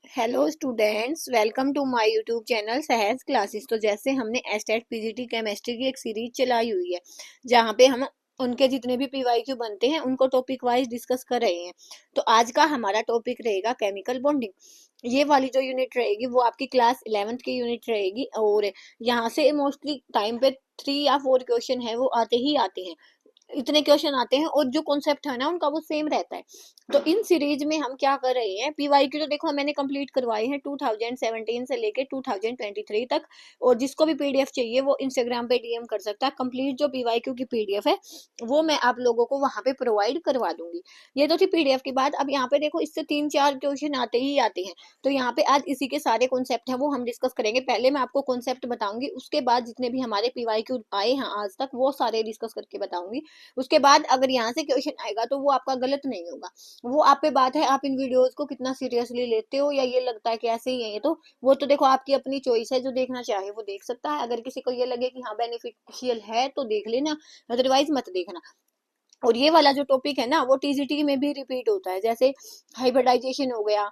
Hello students, welcome to my YouTube channel Sahaj classes. तो जैसे हमने एस्टेट पीजीटी केमिस्ट्री की एक सीरीज चलाई हुई है जहाँ पे हम उनके जितने भी पीवाईक्यू बनते हैं उनको टॉपिक वाइज डिस्कस कर रहे हैं। तो आज का हमारा टॉपिक रहेगा केमिकल बॉन्डिंग। ये वाली जो यूनिट रहेगी वो आपकी क्लास 11th की यूनिट रहेगी और यहाँ से मोस्टली टाइम पे 3 या 4 क्वेश्चन है वो आते ही आते हैं। इतने क्वेश्चन आते हैं और जो कॉन्सेप्ट है ना उनका वो सेम रहता है। तो इन सीरीज में हम क्या कर रहे हैं, पीवाईक्यू तो देखो मैंने कंप्लीट करवाए हैं 2017 से लेके 2023 तक। और जिसको भी पीडीएफ चाहिए वो इंस्टाग्राम पे डीएम कर सकता है। कंप्लीट जो पीवाईक्यू की पीडीएफ है वो मैं आप लोगों को वहां पे प्रोवाइड करवा दूंगी। ये तो थी पीडीएफ की बात। अब यहाँ पे देखो इससे 3-4 क्वेश्चन आते ही आते हैं। तो यहाँ पे आज इसी के सारे कॉन्सेप्ट है वो हम डिस्कस करेंगे। पहले मैं आपको कॉन्सेप्ट बताऊंगी, उसके बाद जितने भी हमारे पीवाईक्यू आए हैं आज तक वो सारे डिस्कस करके बताऊंगी। उसके बाद अगर यहाँ से क्वेश्चन आएगा तो वो आपका गलत नहीं होगा। वो आप पे बात है, आप इन वीडियोस को कितना सीरियसली लेते हो या ये लगता है कि ऐसे ही है ये। तो वो तो देखो आपकी अपनी चॉइस है, जो देखना चाहे वो देख सकता है। अगर किसी को ये लगे कि हाँ बेनिफिशियल है तो देख लेना, अदरवाइज मत देखना। और ये वाला जो टॉपिक है ना वो टीजीटी में भी रिपीट होता है। जैसे हाइब्रिडाइजेशन हो गया,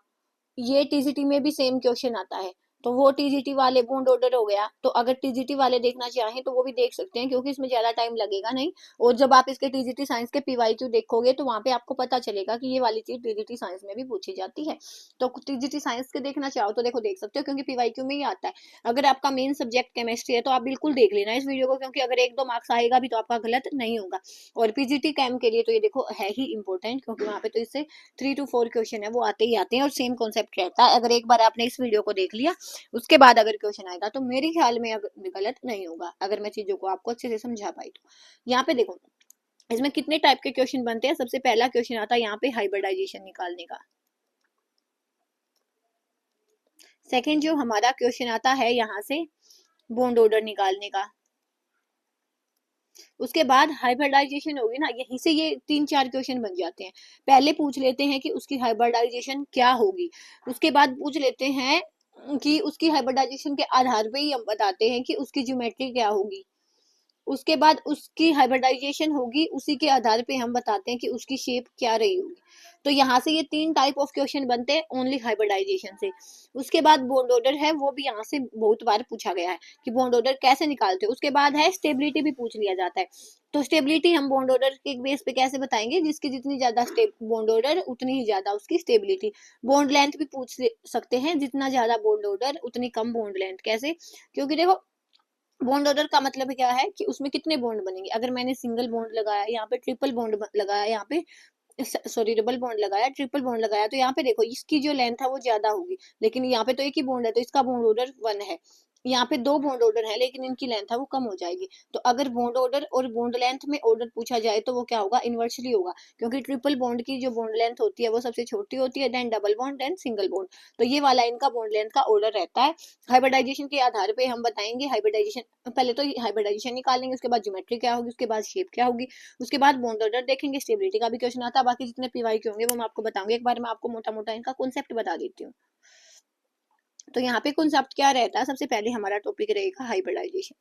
ये टीजीटी में भी सेम क्वेश्चन आता है। तो वो टीजीटी वाले बॉन्ड ऑर्डर हो गया। तो अगर टीजीटी वाले देखना चाहें तो वो भी देख सकते हैं क्योंकि इसमें ज्यादा टाइम लगेगा नहीं। और जब आप इसके टीजीटी साइंस के पीवाईक्यू देखोगे तो वहां पे आपको पता चलेगा कि ये वाली चीज टीजीटी साइंस में भी पूछी जाती है। तो टीजीटी साइंस के देखना चाहो तो देखो देख सकते हो क्योंकि पीवाईक्यू में ही आता है। अगर आपका मेन सब्जेक्ट केमिस्ट्री है तो आप बिल्कुल देख लेना इस वीडियो को, क्योंकि अगर 1-2 मार्क्स आएगा भी तो आपका गलत नहीं होगा। और पीजीटी कैम के लिए तो ये देखो है ही इंपॉर्टेंट, क्योंकि वहां पे तो इससे 3 to 4 क्वेश्चन है वो आते ही आते हैं और सेम कॉन्सेप्ट रहता है। अगर एक बार आपने इस वीडियो को देख लिया उसके बाद अगर क्वेश्चन आएगा तो मेरे ख्याल में अगर गलत नहीं होगा, अगर मैं चीजों को आपको अच्छे से समझा पाई तो। यहाँ पे देखो इसमें कितने टाइप के क्वेश्चन बनते हैं। सबसे पहला क्वेश्चन आता है यहाँ पे हाइब्रिडाइजेशन निकालने का। सेकंड जो हमारा क्वेश्चन आता है यहाँ से बॉन्ड ऑर्डर निकालने का। उसके बाद हाइब्रिडाइजेशन होगी ना, यहीं से ये 3-4 क्वेश्चन बन जाते हैं। पहले पूछ लेते हैं कि उसकी हाइब्रिडाइजेशन क्या होगी। उसके बाद पूछ लेते हैं कि उसकी हाइब्रिडाइजेशन के आधार पे ही हम बताते हैं कि उसकी ज्योमेट्री क्या होगी। उसके बाद उसकी हाइब्रिडाइजेशन होगी, उसी के आधार पे हम बताते हैं कि उसकी शेप क्या रही होगी। तो यहाँ से ये 3 टाइप ऑफ क्वेश्चन बनते हैं ओनली हाइब्रिडाइजेशन से। उसके बाद बॉन्ड ऑर्डर है, वो भी यहाँ से बहुत बार पूछा गया है कि बॉन्ड ऑर्डर कैसे निकालते हैं। उसके बाद है स्टेबिलिटी, भी पूछ लिया जाता है। तो स्टेबिलिटी हम बॉन्ड ऑर्डर के बेस पे कैसे बताएंगे, जिसकी जितनी ज्यादा बॉन्ड ऑर्डर उतनी ही ज्यादा उसकी स्टेबिलिटी। बॉन्ड लेंथ भी पूछ सकते हैं, जितना ज्यादा बॉन्ड ऑर्डर उतनी कम बॉन्ड लेंथ। कैसे, क्योंकि देखो बॉन्ड ऑर्डर का मतलब क्या है कि उसमें कितने बॉन्ड बनेंगे। अगर मैंने सिंगल बॉन्ड लगाया, यहाँ पे ट्रिपल बॉन्ड लगाया, यहाँ पे सॉरी डबल बॉन्ड लगाया, ट्रिपल बॉन्ड लगाया, तो यहाँ पे देखो इसकी जो लेंथ है वो ज्यादा होगी। लेकिन यहाँ पे तो एक ही बॉन्ड है तो इसका बॉन्ड ऑर्डर 1 है। यहाँ पे 2 बॉन्ड ऑर्डर है लेकिन इनकी लेंथ है वो कम हो जाएगी। तो अगर बॉन्ड ऑर्डर और बॉन्ड लेंथ में ऑर्डर पूछा जाए तो वो क्या होगा, इनवर्सली होगा। क्योंकि ट्रिपल बॉन्ड की जो बॉन्ड लेंथ होती है वो सबसे छोटी होती है, then double bond, then single bond. तो ये वाला इनका बॉन्ड लेंथ का ऑर्डर रहता है। हाइब्रिडाइजेशन के आधार पे हम बताएंगे हाइब्रिडाइजेशन, पहले तो हाइब्रिडाइजेशन निकालेंगे, उसके बाद ज्योमेट्री क्या होगी, उसके बाद शेप क्या होगी, उसके बाद बॉन्ड ऑर्डर देखेंगे। स्टेबिलिटी का भी क्वेश्चन आता है। बाकी जितने पीवाई के होंगे वो मैं आपको बताऊंगी। एक बार मैं आपको मोटा मोटा इनका कॉन्सेप्ट बता देती हूँ। तो यहाँ पे कॉन्सेप्ट क्या रहता है, सबसे पहले हमारा टॉपिक रहेगा हाइब्रिडाइजेशन।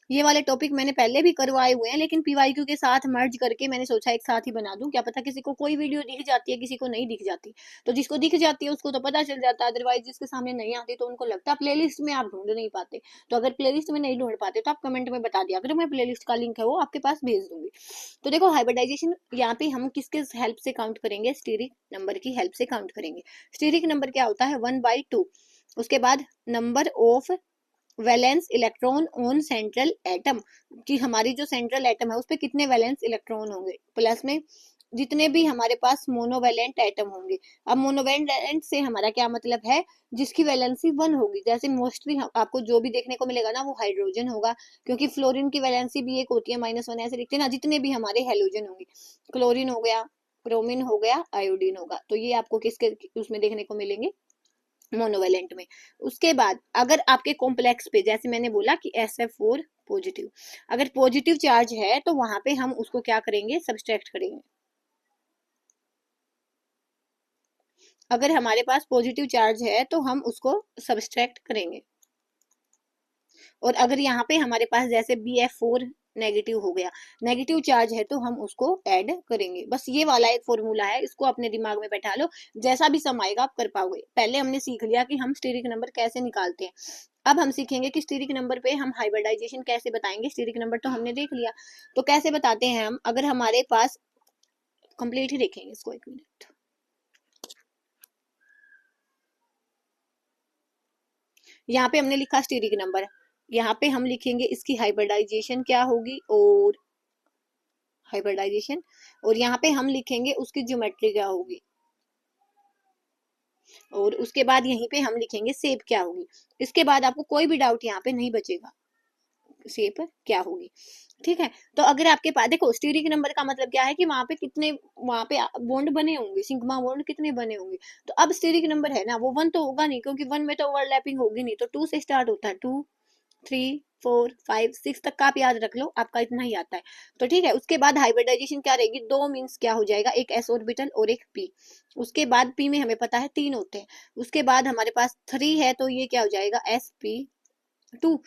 ये वाले टॉपिक मैंने पहले भी करवाए हुए हैं लेकिन पीवाईक्यू के साथ मर्ज करके मैंने सोचा एक साथ ही बना दूं। क्या पता किसी को कोई वीडियो दिख जाती है, किसी को नहीं दिख जाती। तो जिसको दिख जाती है उसको तो पता चल जाता है, अदरवाइज जिसके सामने नहीं आती तो उनको लगता है प्लेलिस्ट में आप ढूंढ नहीं पाते। तो अगर प्लेलिस्ट में नहीं ढूंढ पाते तो आप कमेंट में बता दिया अगर मैं प्लेलिस्ट का लिंक है वो आपके पास भेज दूंगी। तो देखो हाइब्रिडाइजेशन यहाँ पे हम किसके हेल्प से काउंट करेंगे, स्टीरिक नंबर की हेल्प से काउंट करेंगे। स्टीरिक नंबर क्या होता है, 1/2। उसके बाद number of valence electron on central atom, कि हमारी जो सेंट्रल एटम है उस पर कितने वैलेंस इलेक्ट्रॉन होंगे, प्लस में जितने भी हमारे पास मोनोवैलेंट एटम होंगे। अब मोनोवैलेंट से हमारा क्या मतलब है, जिसकी वैलेंसी 1 होगी। जैसे मोस्टली आपको जो भी देखने को मिलेगा ना वो हाइड्रोजन होगा, क्योंकि फ्लोरीन की वैलेंसी भी एक होती है, -1 ऐसे लिखते हैं ना। जितने भी हमारे हेलोजन होंगे, क्लोरीन हो गया, ब्रोमीन हो गया, आयोडीन होगा, तो ये आपको किसके उसमें देखने को मिलेंगे, मोनोवेलेंट में। उसके बाद अगर आपके कॉम्प्लेक्स पे जैसे मैंने बोला कि SF4 पॉजिटिव, अगर पॉजिटिव चार्ज है तो वहां पे हम उसको क्या करेंगे, सब्सट्रैक्ट करेंगे। अगर हमारे पास पॉजिटिव चार्ज है तो हम उसको सब्सट्रैक्ट करेंगे। और अगर यहाँ पे हमारे पास जैसे BF4 नेगेटिव हो गया, नेगेटिव चार्ज है तो हम उसको ऐड करेंगे। बस ये वाला एक फॉर्मूला है, इसको अपने दिमाग में बैठा लो, जैसा भी सम आएगा आप कर पाओगे। पहले हमने सीख लिया कि हम स्टेरिक नंबर कैसे निकालते हैं, अब हम सीखेंगे कि स्टेरिक नंबर पे हम हाइब्रिडाइजेशन कैसे बताएंगे। स्टेरिक नंबर तो हमने देख लिया, तो कैसे बताते हैं हम, अगर हमारे पास कंप्लीट ही देखेंगे इसको, एक मिनट। यहाँ पे हमने लिखा स्टेरिक नंबर, यहाँ पे हम लिखेंगे इसकी हाइब्रिडाइजेशन क्या होगी, और हाइब्रिडाइजेशन, और यहाँ पे हम लिखेंगे उसकी ज्योमेट्री क्या होगी, और उसके बाद यहीं पे हम लिखेंगे शेप क्या होगी। इसके बाद आपको कोई भी डाउट यहाँ पे नहीं बचेगा, शेप क्या होगी। ठीक है, तो अगर आपके पास देखो स्टीरिक नंबर का मतलब क्या है कि वहां पे कितने, वहां पे बॉन्ड बने होंगे, सिग्मा बॉन्ड कितने बने होंगे। तो अब स्टीरिक नंबर है ना, वो 1 तो होगा नहीं, क्योंकि 1 में तो ओवरलैपिंग होगी नहीं, तो 2 से स्टार्ट होता है, 2 3 4 5 6 तक का आप याद रख लो, आपका इतना ही आता है। तो ठीक है, उसके बाद हाइब्रिडाइजेशन क्या रहेगी, दो मीन्स क्या हो जाएगा, एक एस ऑर्बिटल और एक पी। उसके बाद पी में हमें पता है 3 होते हैं, उसके बाद हमारे पास 3 है, तो ये क्या हो जाएगा sp2,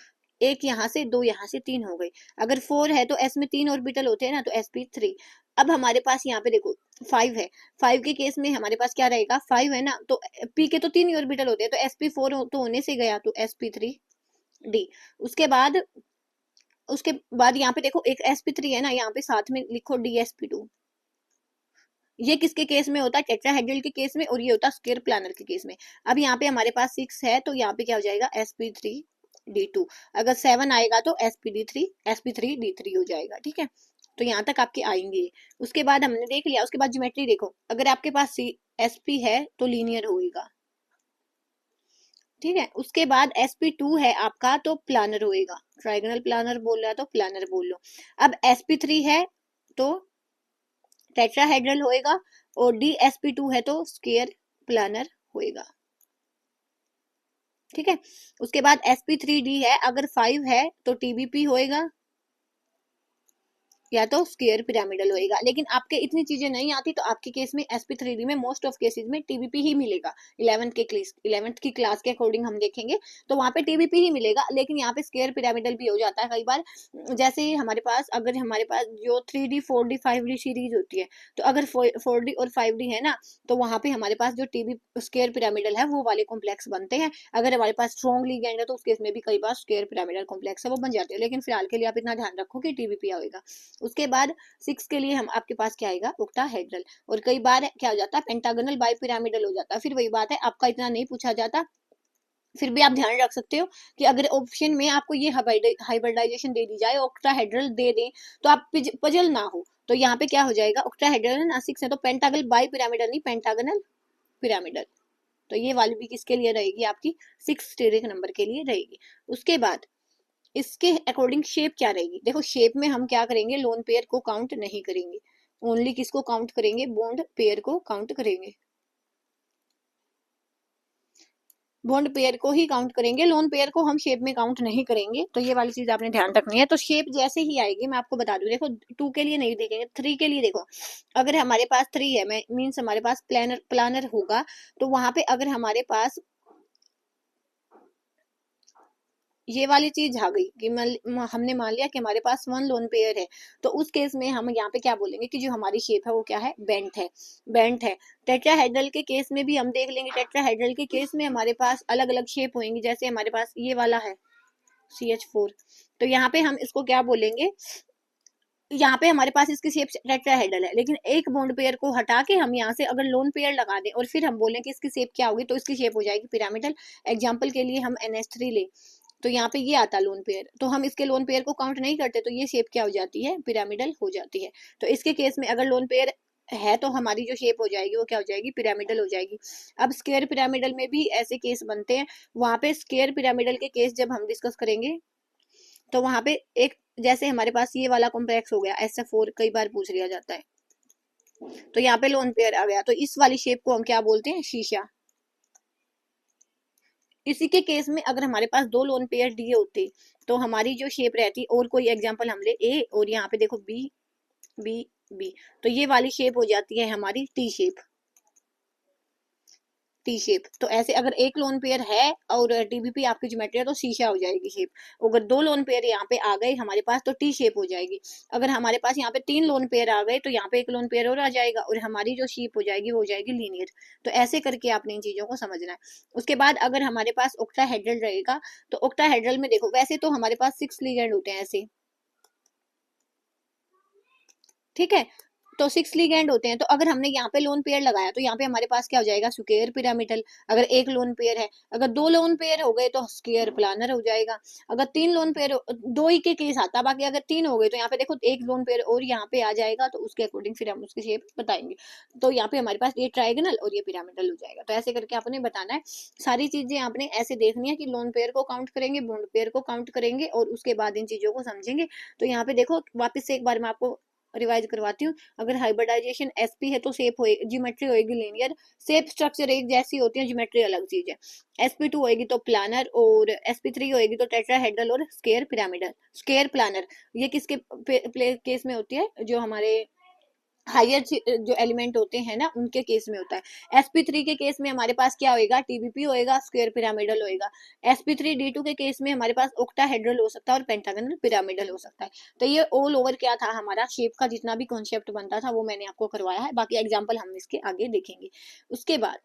एक यहाँ से दो यहाँ से 3 हो गए। अगर 4 है तो एस में 3 ऑर्बिटल होते हैं ना, तो sp3। अब हमारे पास यहाँ पे देखो 5 है, 5 के केस में हमारे पास क्या रहेगा, 5 है ना, तो p के तो 3 ही ऑर्बिटल होते हैं, तो sp4 तो होने से गया, तो sp3d। उसके बाद यहाँ पे देखो एक sp3 है ना, यहाँ पे साथ में लिखो dsp2। ये किसके केस में होता है, टेट्राहेड्रल के केस में, और ये होता है स्क्वायर प्लानर के केस में। अब यहाँ पे हमारे पास 6 है, तो यहाँ पे क्या हो जाएगा sp3d2। अगर 7 आएगा तो sp3d3 हो जाएगा। ठीक है, तो यहाँ तक आपके आएंगे। उसके बाद हमने देख लिया, उसके बाद ज्योमेट्री देखो, अगर आपके पास sp है तो लीनियर होएगा। ठीक है, उसके बाद sp2 है आपका तो प्लानर होएगा, ट्राइगोनल प्लानर बोल रहा है तो प्लानर बोल लो। अब sp3 है तो टेट्राहेड्रल होएगा, और dsp2 है तो स्क्वायर प्लानर होएगा। ठीक है, उसके बाद sp3d है, अगर 5 है तो tbp होएगा या तो स्क्वायर पिरामिडल होएगा। लेकिन आपके इतनी चीजें नहीं आती, तो आपके केस में sp3d में मोस्ट ऑफ केसेस में टीबीपी ही मिलेगा। 11th की क्लास के अकॉर्डिंग हम देखेंगे तो वहां पे टीबीपी ही मिलेगा, लेकिन यहाँ पे स्क्वायर पिरामिडल भी हो जाता है कई बार। जैसे हमारे पास, अगर हमारे पास जो 3d 4d 5d सीरीज होती है, तो अगर 4d और 5d है ना, तो वहां पे हमारे पास जो टीबी स्क्वायर पिरामिडल है वो वाले कॉम्प्लेक्स बनते हैं। अगर हमारे पास स्ट्रॉन्ग लिगेंड है तो उस केस में भी कई बार स्क्वायर पिरामिडल कॉम्प्लेक्स है वो बन जाते हैं, लेकिन फिलहाल के लिए आप इतना ध्यान रखो कि टीबीपी आएगा। उसके बाद 6 के लिए हम आपके पास क्या आएगा, ऑक्टाहेड्रल। और कई बार क्या हो जाता है, पेंटागोनल बाइपिरामिडल हो जाता है। फिर वही बात है, आपका इतना नहीं पूछा जाता, फिर भी आप ध्यान रख सकते हो कि अगर ऑप्शन में आपको ये हाइब्रिडाइजेशन दे दी जाए, ऑक्टाहेड्रल दे दें, तो आप पजल ना हो। तो यहाँ पे क्या हो जाएगा, ऑक्टाहेड्रल है ना 6 है, तो पेंटागोनल बाइपिरामिडल नहीं, पेंटागोनल पिरामिडल। तो ये वाली भी किसके लिए रहेगी, आपकी 6 स्टेरिक नंबर के लिए रहेगी। उसके बाद इसके अकॉर्डिंग शेप क्या रहेगी, देखो शेप में हम क्या करेंगे, लोन पेयर को काउंट नहीं करेंगे, ओनली किसको काउंट करेंगे, बॉन्ड पेयर को काउंट करेंगे, बॉन्ड पेयर को ही काउंट करेंगे, लोन पेयर को हम शेप में काउंट नहीं करेंगे। तो ये वाली चीज आपने ध्यान रखनी है। तो शेप जैसे ही आएगी मैं आपको बता दूं, देखो 2 के लिए नहीं देखेंगे, 3 के लिए देखो, अगर हमारे पास 3 है, मीन्स हमारे पास प्लानर होगा, तो वहां पे अगर हमारे पास ये वाली चीज आ गई कि हमने मान लिया कि हमारे पास 1 लोन पेयर है, तो उस केस में हम यहाँ पे क्या बोलेंगे कि जो हमारी शेप है वो क्या है, बेंट है, बेंट है। टेट्राहेड्रल के केस में भी हम देख लेंगे, टेट्राहेड्रल के केस में हमारे पास अलग अलग शेप होंगी, जैसे हमारे पास ये वाला है CH4, तो यहाँ पे हम इसको क्या बोलेंगे, यहाँ पे हमारे पास इसकी शेप टेट्राहेड्रल है, लेकिन एक बॉन्ड पेयर को हटा के हम यहाँ से अगर लोन पेयर लगा दें और फिर हम बोलें कि इसकी शेप क्या होगी, तो इसकी शेप हो जाएगी पिरामिडल। एग्जाम्पल के लिए हम NH3 ले, तो यहाँ पे ये आता लोन पेयर, तो हम इसके लोन पेयर को काउंट नहीं करते, तो ये शेप क्या हो जाती है, पिरामिडल हो जाती है। तो इसके केस में अगर लोन पेयर है तो हमारी जो शेप हो जाएगी वो क्या हो जाएगी, पिरामिडल हो जाएगी। अब स्क्वायर पिरामिडल में भी ऐसे केस बनते हैं, वहां पे स्क्वायर पिरामिडल के केस जब हम डिस्कस करेंगे, तो वहां पे एक, जैसे हमारे पास ये वाला कॉम्प्लेक्स हो गया SF4, कई बार पूछ लिया जाता है, तो यहाँ पे लोन पेयर आ गया, तो इस वाली शेप को हम क्या बोलते हैं, शीशा। इसी के केस में अगर हमारे पास 2 लोन पेयर दिए होते, तो हमारी जो शेप रहती, और कोई एग्जांपल हम ले ए, और यहाँ पे देखो बी बी बी, तो ये वाली शेप हो जाती है हमारी टी शेप। T shape. तो ऐसे अगर एक लोन पेयर है और टीबीपी आपकी ज्योमेट्री है तो शीशा हो जाएगी शेप। अगर दो लोन पेयर यहाँ पे आ गए हमारे पास तो टी शेप हो जाएगी। अगर हमारे पास यहाँ पे तीन लोन पेयर आ गए तो यहाँ पे एक लोन पेयर और आ जाएगा और हमारी जो शेप हो जाएगी वो हो जाएगी लीनियर। तो ऐसे करके आपने इन चीजों को समझना है। उसके बाद अगर हमारे पास ऑक्टाहेड्रल रहेगा तो ऑक्टाहेड्रल में देखो वैसे तो हमारे पास 6 लिगेंड होते हैं ऐसे, ठीक है। तो 6 लिगेंड होते हैं। तो अगर हमने यहाँ पे लोन पेयर लगाया तो यहाँ पे हमारे पास क्या हो जाएगा, स्क्वायर पिरामिडल। अगर एक लोन पेयर है, अगर दो लोन पेयर हो गए तो स्क्वायर प्लानर हो जाएगा। अगर तीन लोन पेयर, दो ही के केस आता, बाकी अगर तीन हो गए तो यहाँ पे देखो एक लोन पेयर और यहाँ पे आ जाएगा तो उसके अकॉर्डिंग फिर हम उसकी शेप बताएंगे। तो यहाँ पे हमारे पास ये ट्राइगोनल और ये पिरामिडल हो जाएगा। तो ऐसे करके आपने बताना है। सारी चीजें आपने ऐसे देखनी है कि लोन पेयर को काउंट करेंगे, बॉन्ड पेयर को काउंट करेंगे और उसके बाद इन चीजों को समझेंगे। तो यहाँ पे देखो वापस से एक बार मैं आपको रिवाइज करवाती हूँ। अगर हाइब्रिडाइजेशन एसपी है तो शेप होएगी, ज्योमेट्री होएगी लीनियर। शेप स्ट्रक्चर एक जैसी होती है, ज्योमेट्री अलग चीज है। sp2 होएगी तो प्लानर, और sp3 होएगी तो टेट्राहेड्रल और स्क्वायर पिरामिडल। स्क्वायर प्लानर ये किसके केस में होती है, जो हमारे हायर जो एलिमेंट होते हैं ना उनके केस में होता है। sp3 के केस में हमारे पास क्या होएगा, टीबीपी होएगा, स्क्वायर पिरामिडल होएगा। sp3d2 के केस में हमारे पास ऑक्टाहेड्रल हो सकता है और पेंटागोनल पिरामिडल हो सकता है। तो ये ऑल ओवर क्या था, हमारा शेप का जितना भी कॉन्सेप्ट बनता था वो मैंने आपको करवाया है। बाकी एग्जाम्पल हम इसके आगे देखेंगे। उसके बाद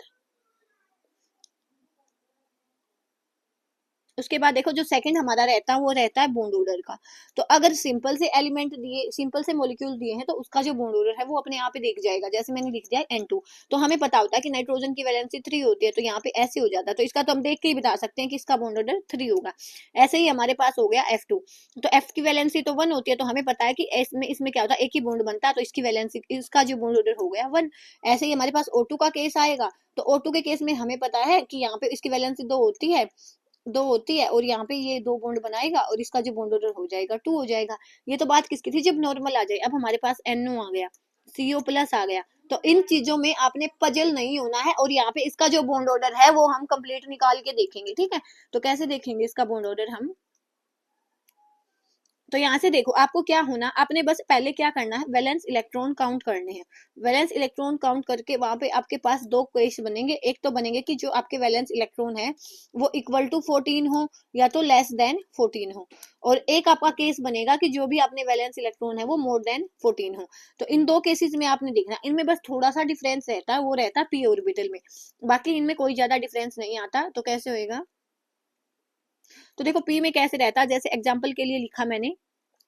देखो जो सेकंड हमारा रहता है वो रहता है बॉन्ड ऑर्डर का। तो अगर सिंपल से एलिमेंट दिए, सिंपल से मॉलिक्यूल दिए हैं तो उसका जो बॉन्ड ऑर्डर है वो अपने आप ही दिख जाएगा। जैसे मैंने लिख दिया N2, तो हमें पता होता है कि नाइट्रोजन की वैलेंसी 3 होती है तो यहाँ पे ऐसे हो जाता है। तो इसका तो हम देख के ही बता सकते हैं कि इसका बॉन्ड ऑर्डर 3 होगा। ऐसे ही हमारे पास हो गया F2, तो F की वैलेंसी तो 1 होती है तो हमें पता है कि इसमें क्या होता है, एक ही बॉन्ड बनता है तो इसकी वैलेंसी, इसका जो बॉन्ड ऑर्डर हो गया 1। ऐसे ही हमारे पास O2 का केस आएगा। तो O2 के केस में हमें पता है कि यहाँ पे इसकी वैलेंसी 2 होती है, और यहाँ पे ये दो बॉन्ड बनाएगा और इसका जो बॉन्ड ऑर्डर हो जाएगा 2 हो जाएगा। ये तो बात किसकी थी, जब नॉर्मल आ जाए। अब हमारे पास NO आ गया, CO प्लस आ गया। तो इन चीजों में आपने पजल नहीं होना है और यहाँ पे इसका जो बॉन्ड ऑर्डर है वो हम कंप्लीट निकाल के देखेंगे, ठीक है। तो कैसे देखेंगे इसका बॉन्ड ऑर्डर हम, तो यहाँ से देखो आपको क्या होना, आपने बस पहले क्या करना है, वैलेंस इलेक्ट्रॉन काउंट करने हैं। वैलेंस इलेक्ट्रॉन काउंट करके वहां पे आपके पास दो केस बनेंगे। एक तो बनेंगे कि जो आपके वैलेंस इलेक्ट्रॉन है वो इक्वल टू 14 हो या तो लेस देन 14 हो, और एक आपका केस बनेगा कि जो भी आपने वैलेंस इलेक्ट्रॉन है वो मोर देन 14 हो। तो इन दो केसेस में आपने देखना, इनमें बस थोड़ा सा डिफरेंस रहता है, वो रहता है पी ऑर्बिटल में। बाकी इनमें कोई ज्यादा डिफरेंस नहीं आता। तो कैसे होएगा, तो देखो पी में कैसे रहता है, जैसे एग्जाम्पल के लिए लिखा मैंने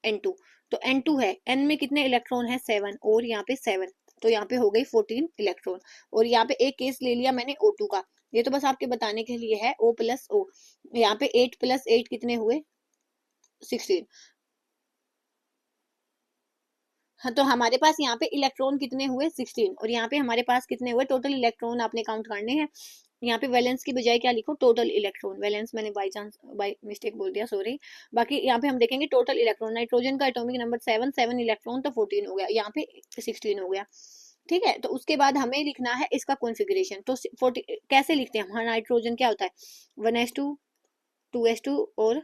N2। तो N2 है, N में कितने इलेक्ट्रॉन है 7, और यहाँ पे 7, तो यहाँ पे हो गई 14 इलेक्ट्रॉन। और यहाँ पे एक केस ले लिया मैंने O2 का, ये तो बस आपके बताने के लिए है, O प्लस O। यहाँ पे 8 प्लस 8 कितने हुए, 16। हाँ, तो हमारे पास यहाँ पे इलेक्ट्रॉन कितने हुए 16, और यहाँ पे हमारे पास कितने हुए, टोटल इलेक्ट्रॉन आपने काउंट करने हैं। यहाँ पे वैलेंस की बजाय क्या लिखो, टोटल इलेक्ट्रॉन। वैलेंस मैंने बाई चांस बाई मिस्टेक बोल दिया, सॉरी। बाकी यहाँ पे हम देखेंगे टोटल इलेक्ट्रॉन। नाइट्रोजन का एटॉमिक नंबर 7 इलेक्ट्रॉन तो 14 हो गया, यहाँ पे 16 हो गया, ठीक है। तो उसके बाद हमें लिखना है इसका कॉन्फ़िगरेशन। तो 40 कैसे लिखते हैं, हमारा नाइट्रोजन क्या होता है 1s2 2s2 और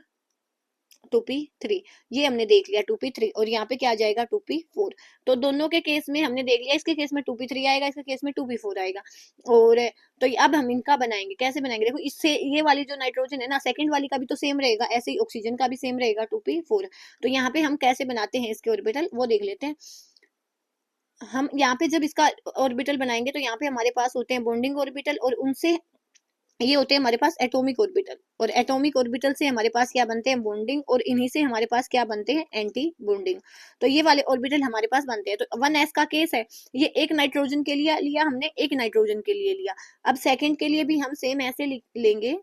2p3, ये हमने देख लिया 2p3, और यहाँ पे क्या आ जाएगा 2p4। तो दोनों के केस में हमने देख लिया, इसके केस में 2p3 आएगा, इसके केस में 2p4 आएगा। और तो अब हम इनका बनाएंगे, कैसे बनाएंगे, देखो इससे ये वाली जो नाइट्रोजन है ना सेकंड वाली का भी तो सेम रहेगा, ऐसे ही ऑक्सीजन का भी सेम रहेगा 2p4। तो यहाँ पे हम कैसे बनाते हैं इसके ऑर्बिटल वो देख लेते हैं। हम यहाँ पे जब इसका ऑर्बिटल बनाएंगे तो यहाँ पे हमारे पास होते हैं बॉन्डिंग ऑर्बिटल, और उनसे ये होते हैं हमारे पास एटॉमिक ऑर्बिटल, और एटॉमिक ऑर्बिटल से हमारे पास क्या बनते हैं बॉन्डिंग, और इन्हीं से हमारे पास क्या बनते हैं एंटी बॉन्डिंग। तो ये वाले ऑर्बिटल हमारे पास बनते हैं। तो 1s का केस है, ये एक नाइट्रोजन के लिए लिया हमने, एक नाइट्रोजन के लिए लिया। अब सेकंड के लिए भी हम सेम ऐसे लेंगे,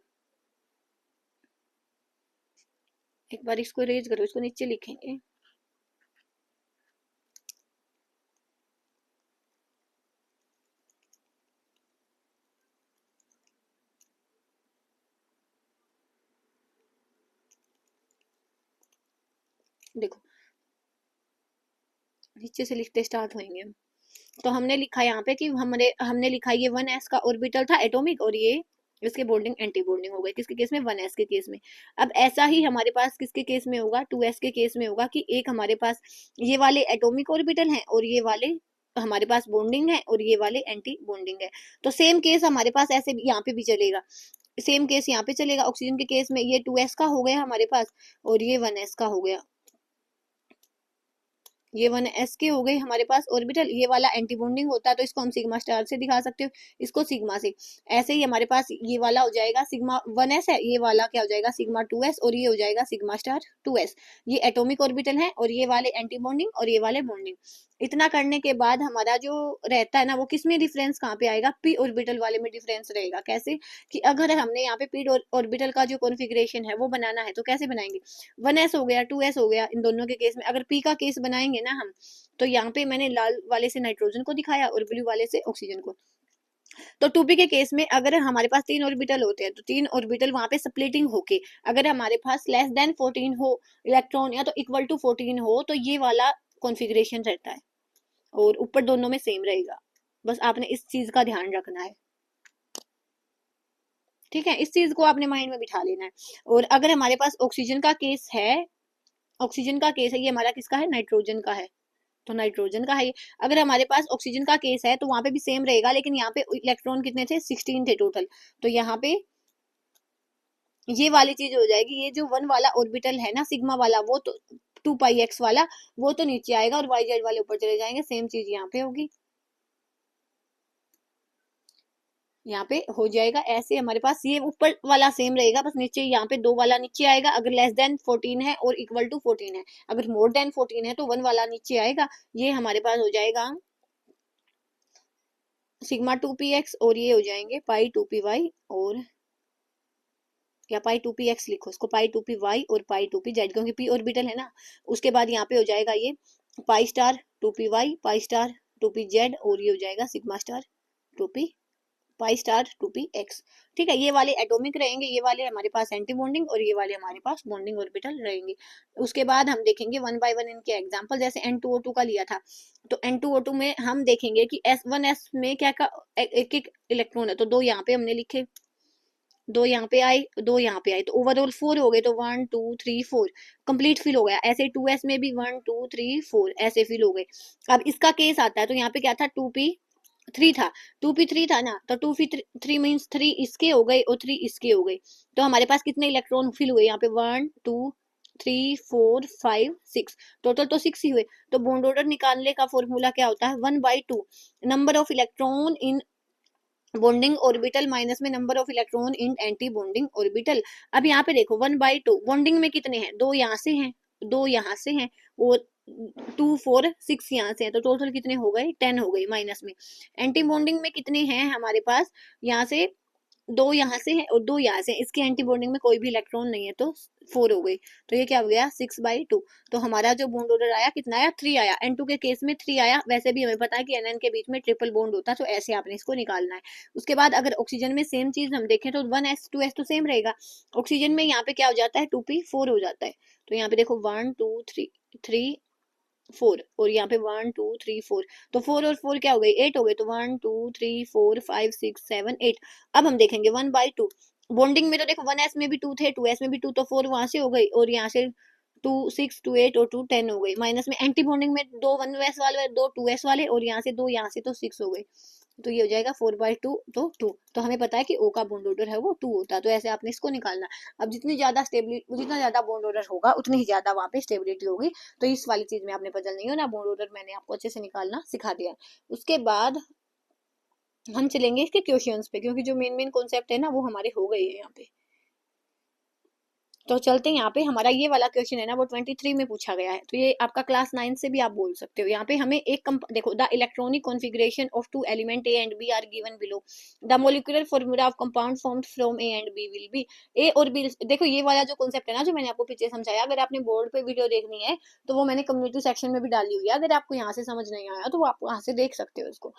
एक बार इसको रेज करो, इसको नीचे लिखेंगे। देखो नीचे से लिखते स्टार्ट होंगे। तो हमने लिखा यहाँ पे कि हमने लिखा ये 1s का ऑर्बिटल था एटॉमिक, और ये इसके बॉन्डिंग एंटी बॉन्डिंग हो गई, किसके केस में 1s के केस में। अब ऐसा ही हमारे पास किसके केस में होगा, 2s के केस में होगा, कि एक हमारे पास ये वाले एटॉमिक ऑर्बिटल हैं और ये वाले हमारे पास बॉन्डिंग है और ये वाले एंटी बॉन्डिंग है। तो सेम केस हमारे पास ऐसे भी यहाँ पे भी चलेगा, सेम केस यहाँ पे चलेगा। ऑक्सीजन के केस में ये 2s का हो गया हमारे पास और ये 1s का हो गया, ये 1s के हो गए हमारे पास ऑर्बिटल। ये वाला एंटी बॉन्डिंग होता है तो इसको हम सिग्मा स्टार से दिखा सकते हो, इसको सिग्मा से। ऐसे ही हमारे पास ये वाला हो जाएगा सिग्मा 1s है, ये वाला क्या हो जाएगा सिग्मा 2s और ये हो जाएगा सिग्मा स्टार 2s। ये एटॉमिक ऑर्बिटल है और ये वाले एंटी बॉन्डिंग और ये वाले बॉन्डिंग। इतना करने के बाद हमारा जो रहता है ना वो किस में डिफरेंस कहाँ पे आएगा, पी ऑर्बिटल वाले में डिफरेंस रहेगा। कैसे कि अगर हमने यहाँ पे पी ऑर्बिटल का जो कॉन्फ़िगरेशन है वो बनाना है तो कैसे बनाएंगे, 1s हो गया 2s हो गया, इन दोनों के केस में अगर पी का केस बनाएंगे ना हम, तो यहाँ पे मैंने लाल वाले से नाइट्रोजन को दिखाया और ब्लू वाले से ऑक्सीजन को। तो 2p के केस में अगर हमारे पास 3 ऑर्बिटल होते हैं तो 3 ऑर्बिटल वहां पे स्प्लिटिंग होके अगर हमारे पास लेस देन 14 हो इलेक्ट्रॉन या तो इक्वल टू 14 हो तो ये वाला कॉन्फ़िगरेशन रहता है और ऊपर दोनों में सेम रहेगा। बस आपने इस चीज का ध्यान रखना है, ठीक है, इस चीज को आपने माइंड में बिठा लेना है। और अगर हमारे पास ऑक्सीजन का केस है, ऑक्सीजन का केस है, ये हमारा किसका है, नाइट्रोजन का है, तो नाइट्रोजन का है। अगर हमारे पास ऑक्सीजन का केस है तो वहां पे भी सेम रहेगा, लेकिन यहाँ पे इलेक्ट्रॉन कितने थे, 16 थे टोटल। तो यहाँ पे ये वाली चीज हो जाएगी, ये जो 1 वाला ऑर्बिटल है ना सिग्मा वाला, वो तो 2πx वाला वो तो नीचे आएगा और YZ वाले ऊपर चले जाएंगे। सेम चीज यहाँ पे होगी, यहाँ पे हो जाएगा ऐसे। हमारे पास ये ऊपर वाला सेम रहेगा, बस नीचे यहाँ पे 2 वाला नीचे आएगा अगर लेस देन 14 है और इक्वल टू 14 है। अगर मोर देन 14 है तो 1 वाला नीचे आएगा। ये हमारे पास हो जाएगा सिग्मा 2px और ये हो जाएंगे पाई 2py और या पाई 2px लिखो इसको, पाई 2py और पाई 2pz, क्योंकि p ऑर्बिटल है ना। उसके बाद यहाँ पे हो जाएगा ये pi star 2py pi star 2pz और ये हो जाएगा sigma star 2p pi star 2px। ठीक है, ये वाले एटॉमिक रहेंगे, ये वाले हमारे पास एंटी बॉन्डिंग और ये वाले हमारे पास बॉन्डिंग ऑर्बिटल रहेंगे। उसके बाद हम देखेंगे 1 बाय 1 इनके एग्जांपल। जैसे N2O2 का लिया था, तो N2O2 में हम देखेंगे कि S1s में क्या का एक एक इलेक्ट्रॉन है, तो 2 यहाँ पे हमने लिखे, 2 यहाँ पे आए, 2 यहाँ पे आए, तो ओवरऑल 4 हो गए। तो 1 2 3 4 कंप्लीट फिल हो गया। ऐसे 2s में भी 1 2 3 4 ऐसे फिल हो गए। अब इसका केस आता है तो यहाँ पे क्या था, 2p3 था, 2p3 था ना, तो 2p3 मीन्स 3 इसके हो गए और 3 इसके हो गए। तो हमारे पास कितने इलेक्ट्रॉन फिल हुए यहाँ पे, 1 2 3 4 5 6, टोटल तो 6 ही हुए। तो बॉन्ड ऑर्डर निकालने का फॉर्मूला क्या होता है, 1/2 number of electron in bonding orbital minus में number of electron in anti bonding orbital. अब यहाँ पे देखो 1/2 बॉन्डिंग में कितने हैं, 2 यहाँ से हैं, 2 यहाँ से हैं और 2 4 6 यहाँ से हैं, तो टोटल कितने हो गए, 10 हो गए माइनस में। एंटी बॉन्डिंग में कितने हैं हमारे पास, यहाँ से 2 यहाँ से है और 2 यहाँ से, इसके एंटी बॉन्डिंग में कोई भी इलेक्ट्रॉन नहीं है तो 4 हो गई। तो ये क्या हो गया 6/2। तो हमारा जो बॉन्ड ऑर्डर आया कितना आया, 3 आया। N2 के केस में 3 आया। वैसे भी हमें पता है कि NN के बीच में ट्रिपल बॉन्ड होता है, तो ऐसे आपने इसको निकालना है। उसके बाद अगर ऑक्सीजन में सेम चीज हम देखें तो 1s 2s तो सेम रहेगा। ऑक्सीजन में यहाँ पे क्या हो जाता है, 2p4 हो जाता है। तो यहाँ पे देखो 1 2 3 4 और यहाँ पे 1 2 3 4, तो 4 और 4 क्या हो गई, 8 हो गए। तो 1 2 3 4 5 6 7 8। अब हम देखेंगे 1/2 बॉन्डिंग में, तो देखो 1s में भी 2 थे, 2s में भी 2, तो 4 वहां से हो गई और यहाँ से 2 6 2 8 और 2 10 हो गई। माइनस में एंटी बॉन्डिंग में 2 1s वाले 2 2s वाले और यहाँ से 2 यहाँ से, तो 6 हो गई। तो ये हो जाएगा 4/2 तो 2। तो हमें पता है कि O का बॉन्ड ऑर्डर है वो 2 होता है, तो ऐसे आपने इसको निकालना। अब जितनी ज्यादा स्टेबिलिटी, जितना ज्यादा बॉन्ड ऑर्डर होगा उतनी ही ज्यादा वहां पे स्टेबिलिटी होगी। तो इस वाली चीज में आपने पजल नहीं हो ना, बॉन्ड ऑर्डर मैंने आपको अच्छे से निकालना सिखा दिया। उसके बाद हम चलेंगे इसके क्वेश्चंस पे, क्योंकि जो मेन मेन कॉन्सेप्ट है ना वो हमारे हो गए हैं यहाँ पे। तो चलते हैं यहाँ पे, हमारा ये वाला क्वेश्चन है ना वो 23 में पूछा गया है, तो ये आपका क्लास 9 से भी आप बोल सकते हो। यहाँ पे हमें एक देखो, the electronic configuration of 2 element A and B are given below, the molecular formula of compound formed from A and B will be. A और बी, देखो ये वाला जो कॉन्सेप्ट है ना जो मैंने आपको पीछे समझाया, अगर आपने बोर्ड पे वीडियो देखनी है तो वो मैंने कम्युनिटी सेक्शन में भी डाली हुई है। अगर आपको यहाँ से समझ नहीं आया तो वो आप वहां से देख सकते हो उसको।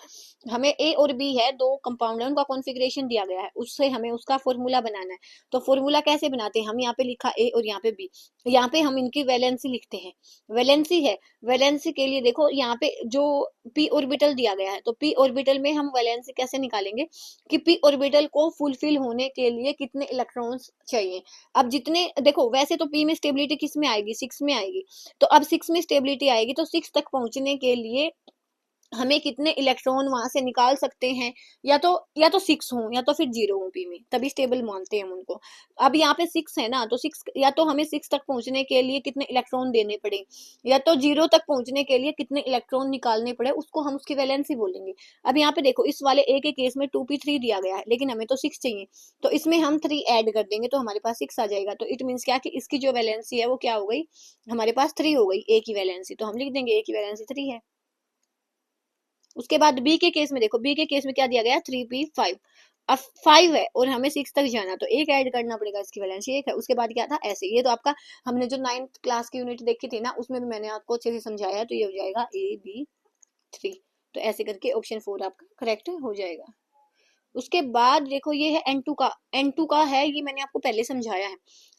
हमें ए और बी है, 2 कंपाउंड है, उनका कॉन्फ़िगरेशन दिया गया है, उससे हमें उसका फॉर्मूला बनाना है। तो फॉर्मूला कैसे बनाते हैं, हम यहाँ पे लिखा ए और यहाँ पे बी, यहाँ पे हम इनकी वैलेंसी लिखते हैं। वैलेंसी है, वैलेंसी के लिए देखो यहाँ पे जो पी ऑर्बिटल दिया गया है, तो पी ऑर्बिटल में हम वैलेंसी कैसे निकालेंगे कि पी ऑर्बिटल को फुलफिल होने के लिए कितने इलेक्ट्रॉन्स चाहिए। अब जितने देखो, वैसे तो पी में स्टेबिलिटी किस में आएगी, 6 में आएगी। तो अब 6 में स्टेबिलिटी आएगी, तो 6 तक पहुंचने के लिए हमें कितने इलेक्ट्रॉन वहां से निकाल सकते हैं, या तो 6 हो या तो फिर 0 हो पी में, तभी स्टेबल मानते हैं हम उनको। अब यहाँ पे 6 है ना, तो 6 या तो हमें 6 तक पहुंचने के लिए कितने इलेक्ट्रॉन देने पड़े, या तो 0 तक पहुंचने के लिए कितने इलेक्ट्रॉन निकालने पड़े, उसको हम उसकी वैलेंसी बोलेंगे। अब यहाँ पे देखो इस वाले ए के केस में 2p3 दिया गया है, लेकिन हमें तो 6 चाहिए, तो इसमें हम 3 ऐड कर देंगे तो हमारे पास 6 आ जाएगा। तो इट मीन्स क्या कि इसकी जो वैलेंसी है वो क्या हो गई, हमारे पास 3 हो गई ए की वैलेंसी, तो हम लिख देंगे ए की वैलेंसी 3 है। उसके बाद बी के केस में देखो, बी के केस में क्या दिया गया, 3p5। अब 5 है और हमें 6 तक जाना, तो एक ऐड करना पड़ेगा, इसकी वैलेंसी 1 है। उसके बाद क्या था, ऐसे। ये तो आपका हमने जो 9th क्लास की यूनिट देखी थी ना, उसमें भी मैंने आपको अच्छे से समझाया है, तो ये हो जाएगा AB3। तो ऐसे करके ऑप्शन 4 आपका करेक्ट हो जाएगा। उसके बाद देखो ये है N2 का, N2 का है, ये मैंने आपको पहले समझाया है।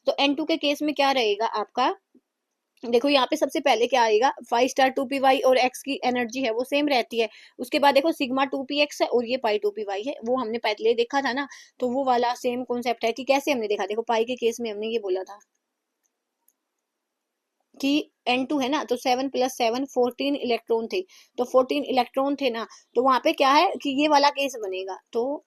तो N2 के केस में क्या रहेगा आपका, देखो यहाँ पे सबसे पहले क्या आएगा, 5*2p y और x की एनर्जी है वो सेम रहती है। उसके बाद देखो सिग्मा 2px है और ये पाई 2py है, वो हमने पहले देखा था ना, तो वो वाला सेम कॉन्सेप्ट है कि कैसे हमने देखा। देखो पाई के केस में हमने ये बोला था कि N2 है ना, तो 7 + 7 14 इलेक्ट्रॉन थे, तो 14 इलेक्ट्रॉन थे ना, तो वहां पे क्या है कि ये वाला केस बनेगा। तो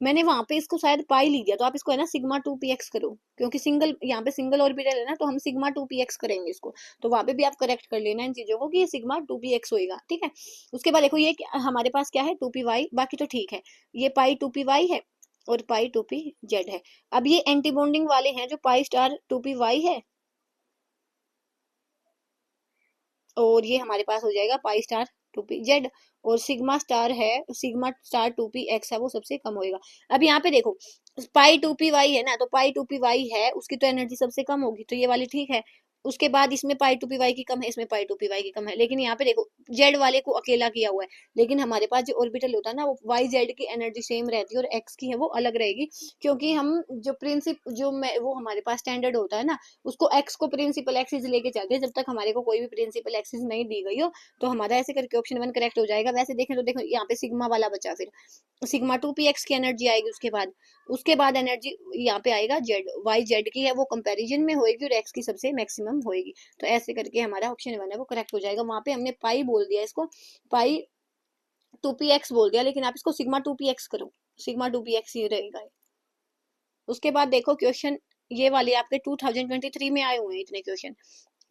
मैंने वहां पे इसको शायद पाई ली दिया, तो आप इसको है ना सिग्मा 2px करो, क्योंकि सिंगल यहाँ पे सिंगल ऑर्बिटल है ना, तो हम सिग्मा 2px करेंगे इसको। तो वहां पे भी आप करेक्ट कर लेना इन चीजों को कि ये सिग्मा 2px होएगा, ठीक है। उसके बाद देखो ये हमारे पास क्या है 2py, बाकी तो ठीक है। ये पाई 2py है और पाई 2pz है। अब ये एंटी बॉन्डिंग वाले हैं जो पाई स्टार 2py है, और ये हमारे पास हो जाएगा पाई स्टार 2p z, और सिग्मा स्टार है, सिग्मा स्टार 2px है, वो सबसे कम होएगा। अब यहाँ पे देखो पाई 2py है ना, तो पाई 2py है, उसकी तो एनर्जी सबसे कम होगी, तो ये वाली ठीक है। उसके बाद इसमें पाई 2py की कम है, इसमें पाई 2py की कम है, लेकिन यहाँ पे देखो जेड वाले को अकेला किया हुआ है, लेकिन हमारे पास जो ऑर्बिटल होता है ना, वो वाई जेड की एनर्जी सेम रहती है और एक्स की है वो अलग रहेगी, क्योंकि हम जो वो हमारे पास स्टैंडर्ड होता है ना, उसको एक्स को प्रिंसिपल एक्सिस लेके चलते हैं, जब तक हमारे को कोई भी प्रिंसिपल एक्सिस नहीं दी गई हो। तो हमारा ऐसे करके ऑप्शन 1 करेक्ट हो जाएगा। वैसे देखें तो देखो यहाँ पे सिग्मा वाला बचा, फिर सिग्मा 2px की एनर्जी आएगी, उसके बाद एनर्जी यहाँ पे आएगा जेड, वाई जेड की है वो कंपैरिजन में होएगी और एक्स की सबसे मैक्सिमम होएगी। तो ऐसे करके हमारा ऑप्शन 1 है वो करेक्ट हो जाएगा। वहां पे हमने पाई बोल दिया, इसको पाई 2px बोल दिया, लेकिन आप इसको सिग्मा 2px करो, सिग्मा 2px ही रहेगा। उसके बाद देखो क्वेश्चन ये वाले आपके 2023 में आए हुए हैं इतने question.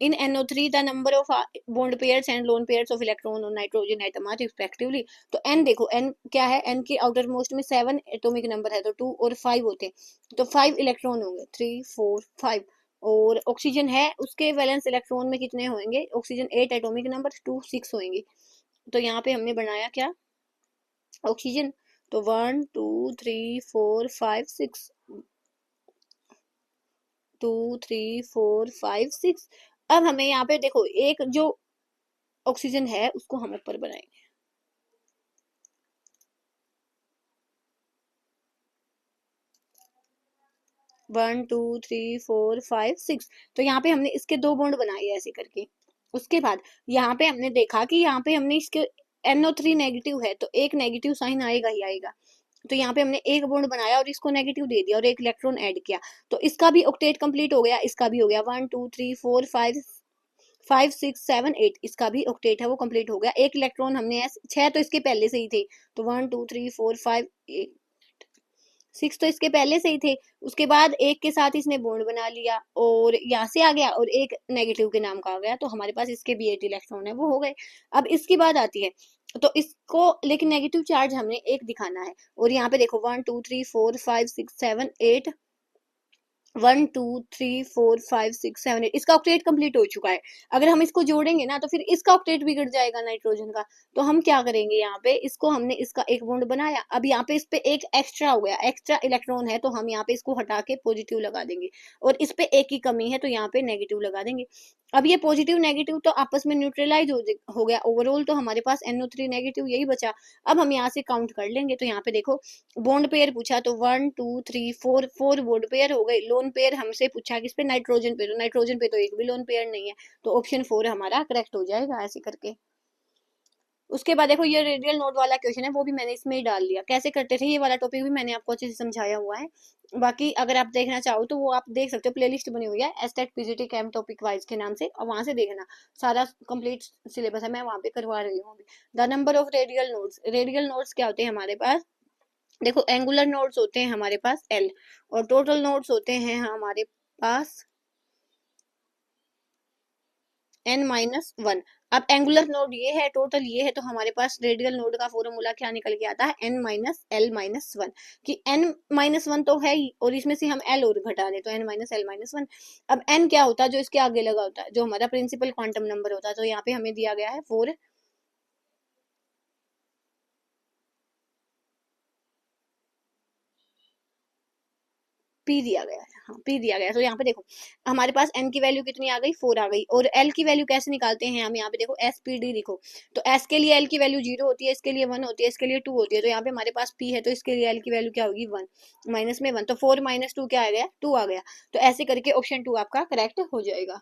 In NO3 the number of bond pairs and lone pairs of electron on nitrogen atom are respectively। तो N देखो, N क्या है, N के आउटर मोस्ट में 7 एटॉमिक नंबर है, तो 2 और 5 होते हैं, तो 5 इलेक्ट्रॉन होंगे, 3 4 5। और ऑक्सीजन है, उसके वैलेंस इलेक्ट्रॉन में कितने होंगे, ऑक्सीजन 8 एटॉमिक नंबर, 2 6 होंगे। तो यहाँ पे हमने बनाया क्या, ऑक्सीजन, तो 1 2 3 4 5 6, 2 3 4 5 6। अब हमें यहाँ पे देखो एक जो ऑक्सीजन है उसको हम ऊपर बनाएंगे, 1 2 3 4 5 6। तो यहाँ पे हमने इसके 2 बॉन्ड बनाए ऐसे करके। उसके बाद यहाँ पे हमने देखा कि यहाँ पे हमने इसके NO3 नेगेटिव है, तो एक नेगेटिव साइन आएगा ही आएगा। तो यहाँ पे हमने एक बॉन्ड बनाया और इसको नेगेटिव दे दिया और एक इलेक्ट्रॉन ऐड किया, तो इसका भी ऑक्टेट कंप्लीट हो गया, इसका भी हो गया। 1 2 3 4 5 5 6 7 8, इसका भी ऑक्टेट है वो कंप्लीट हो गया। एक इलेक्ट्रॉन हमने 6 तो इसके पहले से ही थे, तो 1 2 3 4 5 6 तो इसके पहले से ही थे। उसके बाद एक के साथ इसने बॉन्ड बना लिया और यहाँ से आ गया, और एक नेगेटिव के नाम का आ गया, तो हमारे पास इसके भी 8 इलेक्ट्रॉन है वो हो गए। अब इसकी बात आती है, तो इसको लेकिन नेगेटिव चार्ज हमने एक दिखाना है, और यहाँ पे देखो 1 2 3 4 5 6 7 8, 1 2 3 4 5 6 7 8, इसका ऑक्टेट कंप्लीट हो चुका है। अगर हम इसको जोड़ेंगे ना, तो फिर इसका ऑक्टेट बिगड़ जाएगा नाइट्रोजन का। तो हम क्या करेंगे, यहाँ पे इसको हमने इसका एक बॉन्ड बनाया, अब यहाँ पे इस पे एक एक्स्ट्रा हो गया, एक्स्ट्रा इलेक्ट्रॉन है, तो हम यहाँ पे इसको हटा के पॉजिटिव लगा देंगे, और इस पे एक ही कमी है, तो यहाँ पे नेगेटिव लगा देंगे। अब ये पॉजिटिव नेगेटिव तो आपस में न्यूट्रलाइज हो गया, ओवरऑल तो हमारे पास NO3 नेगेटिव यही बचा। अब हम यहाँ से काउंट कर लेंगे, तो यहाँ पे देखो बॉन्ड पेयर पूछा, तो 1 2 3 4 4 बॉन्ड पेयर हो गए। लोन पेयर हमसे पूछा किस पे, नाइट्रोजन पे, तो नाइट्रोजन पे तो एक भी लोन पेयर नहीं है, तो ऑप्शन 4 हमारा करेक्ट हो जाएगा ऐसे करके। उसके बाद देखो ये रेडियल नोड वाला क्वेश्चन है, वो भी मैंने इसमें ही डाल दिया। कैसे करते थे ये वाला टॉपिक भी मैंने आपको अच्छे से समझाया हुआ है। बाकी अगर आप देखना चाहो तो वो आप देख सकते हो, प्लेलिस्ट बनी हुई है state PGT chem topic wise के नाम से, और वहां से देखना सारा कंप्लीट सिलेबस है, मैं वहां पे करवा रही हूँ। The number of radial nodes, radial nodes क्या होते हैं हमारे पास, देखो एंगुलर नोड्स होते हैं हमारे पास एल, और टोटल नोड्स होते हैं हमारे पास n-1। अब एंगुलर नोड ये है, टोटल ये है, तो हमारे पास रेडियल नोड का फॉर्मूला क्या निकल के आता है, n-l-1, कि n-1 तो है ही, और इसमें से हम l और घटा दें तो n-l-1। अब n क्या होता है, जो इसके आगे लगा होता है, जो हमारा प्रिंसिपल क्वांटम नंबर होता है, तो यहाँ पे हमें दिया गया है 4, पी दिया गया है, हाँ पी दिया गया है। तो यहाँ पे देखो हमारे पास एन की वैल्यू कितनी आ गई, 4 आ गई, और एल की वैल्यू कैसे निकालते हैं हम, यहाँ पे देखो एस पी डी लिखो, तो एस के लिए एल की वैल्यू 0 होती है, इसके लिए 1 होती है, इसके लिए 2 होती है, तो यहाँ पे हमारे पास पी है, तो इसके लिए एल की वैल्यू क्या होगी 1, माइनस में 1, तो 4 माइनस 2 क्या आ गया, 2 आ गया। तो ऐसे करके ऑप्शन 2 आपका करेक्ट हो जाएगा।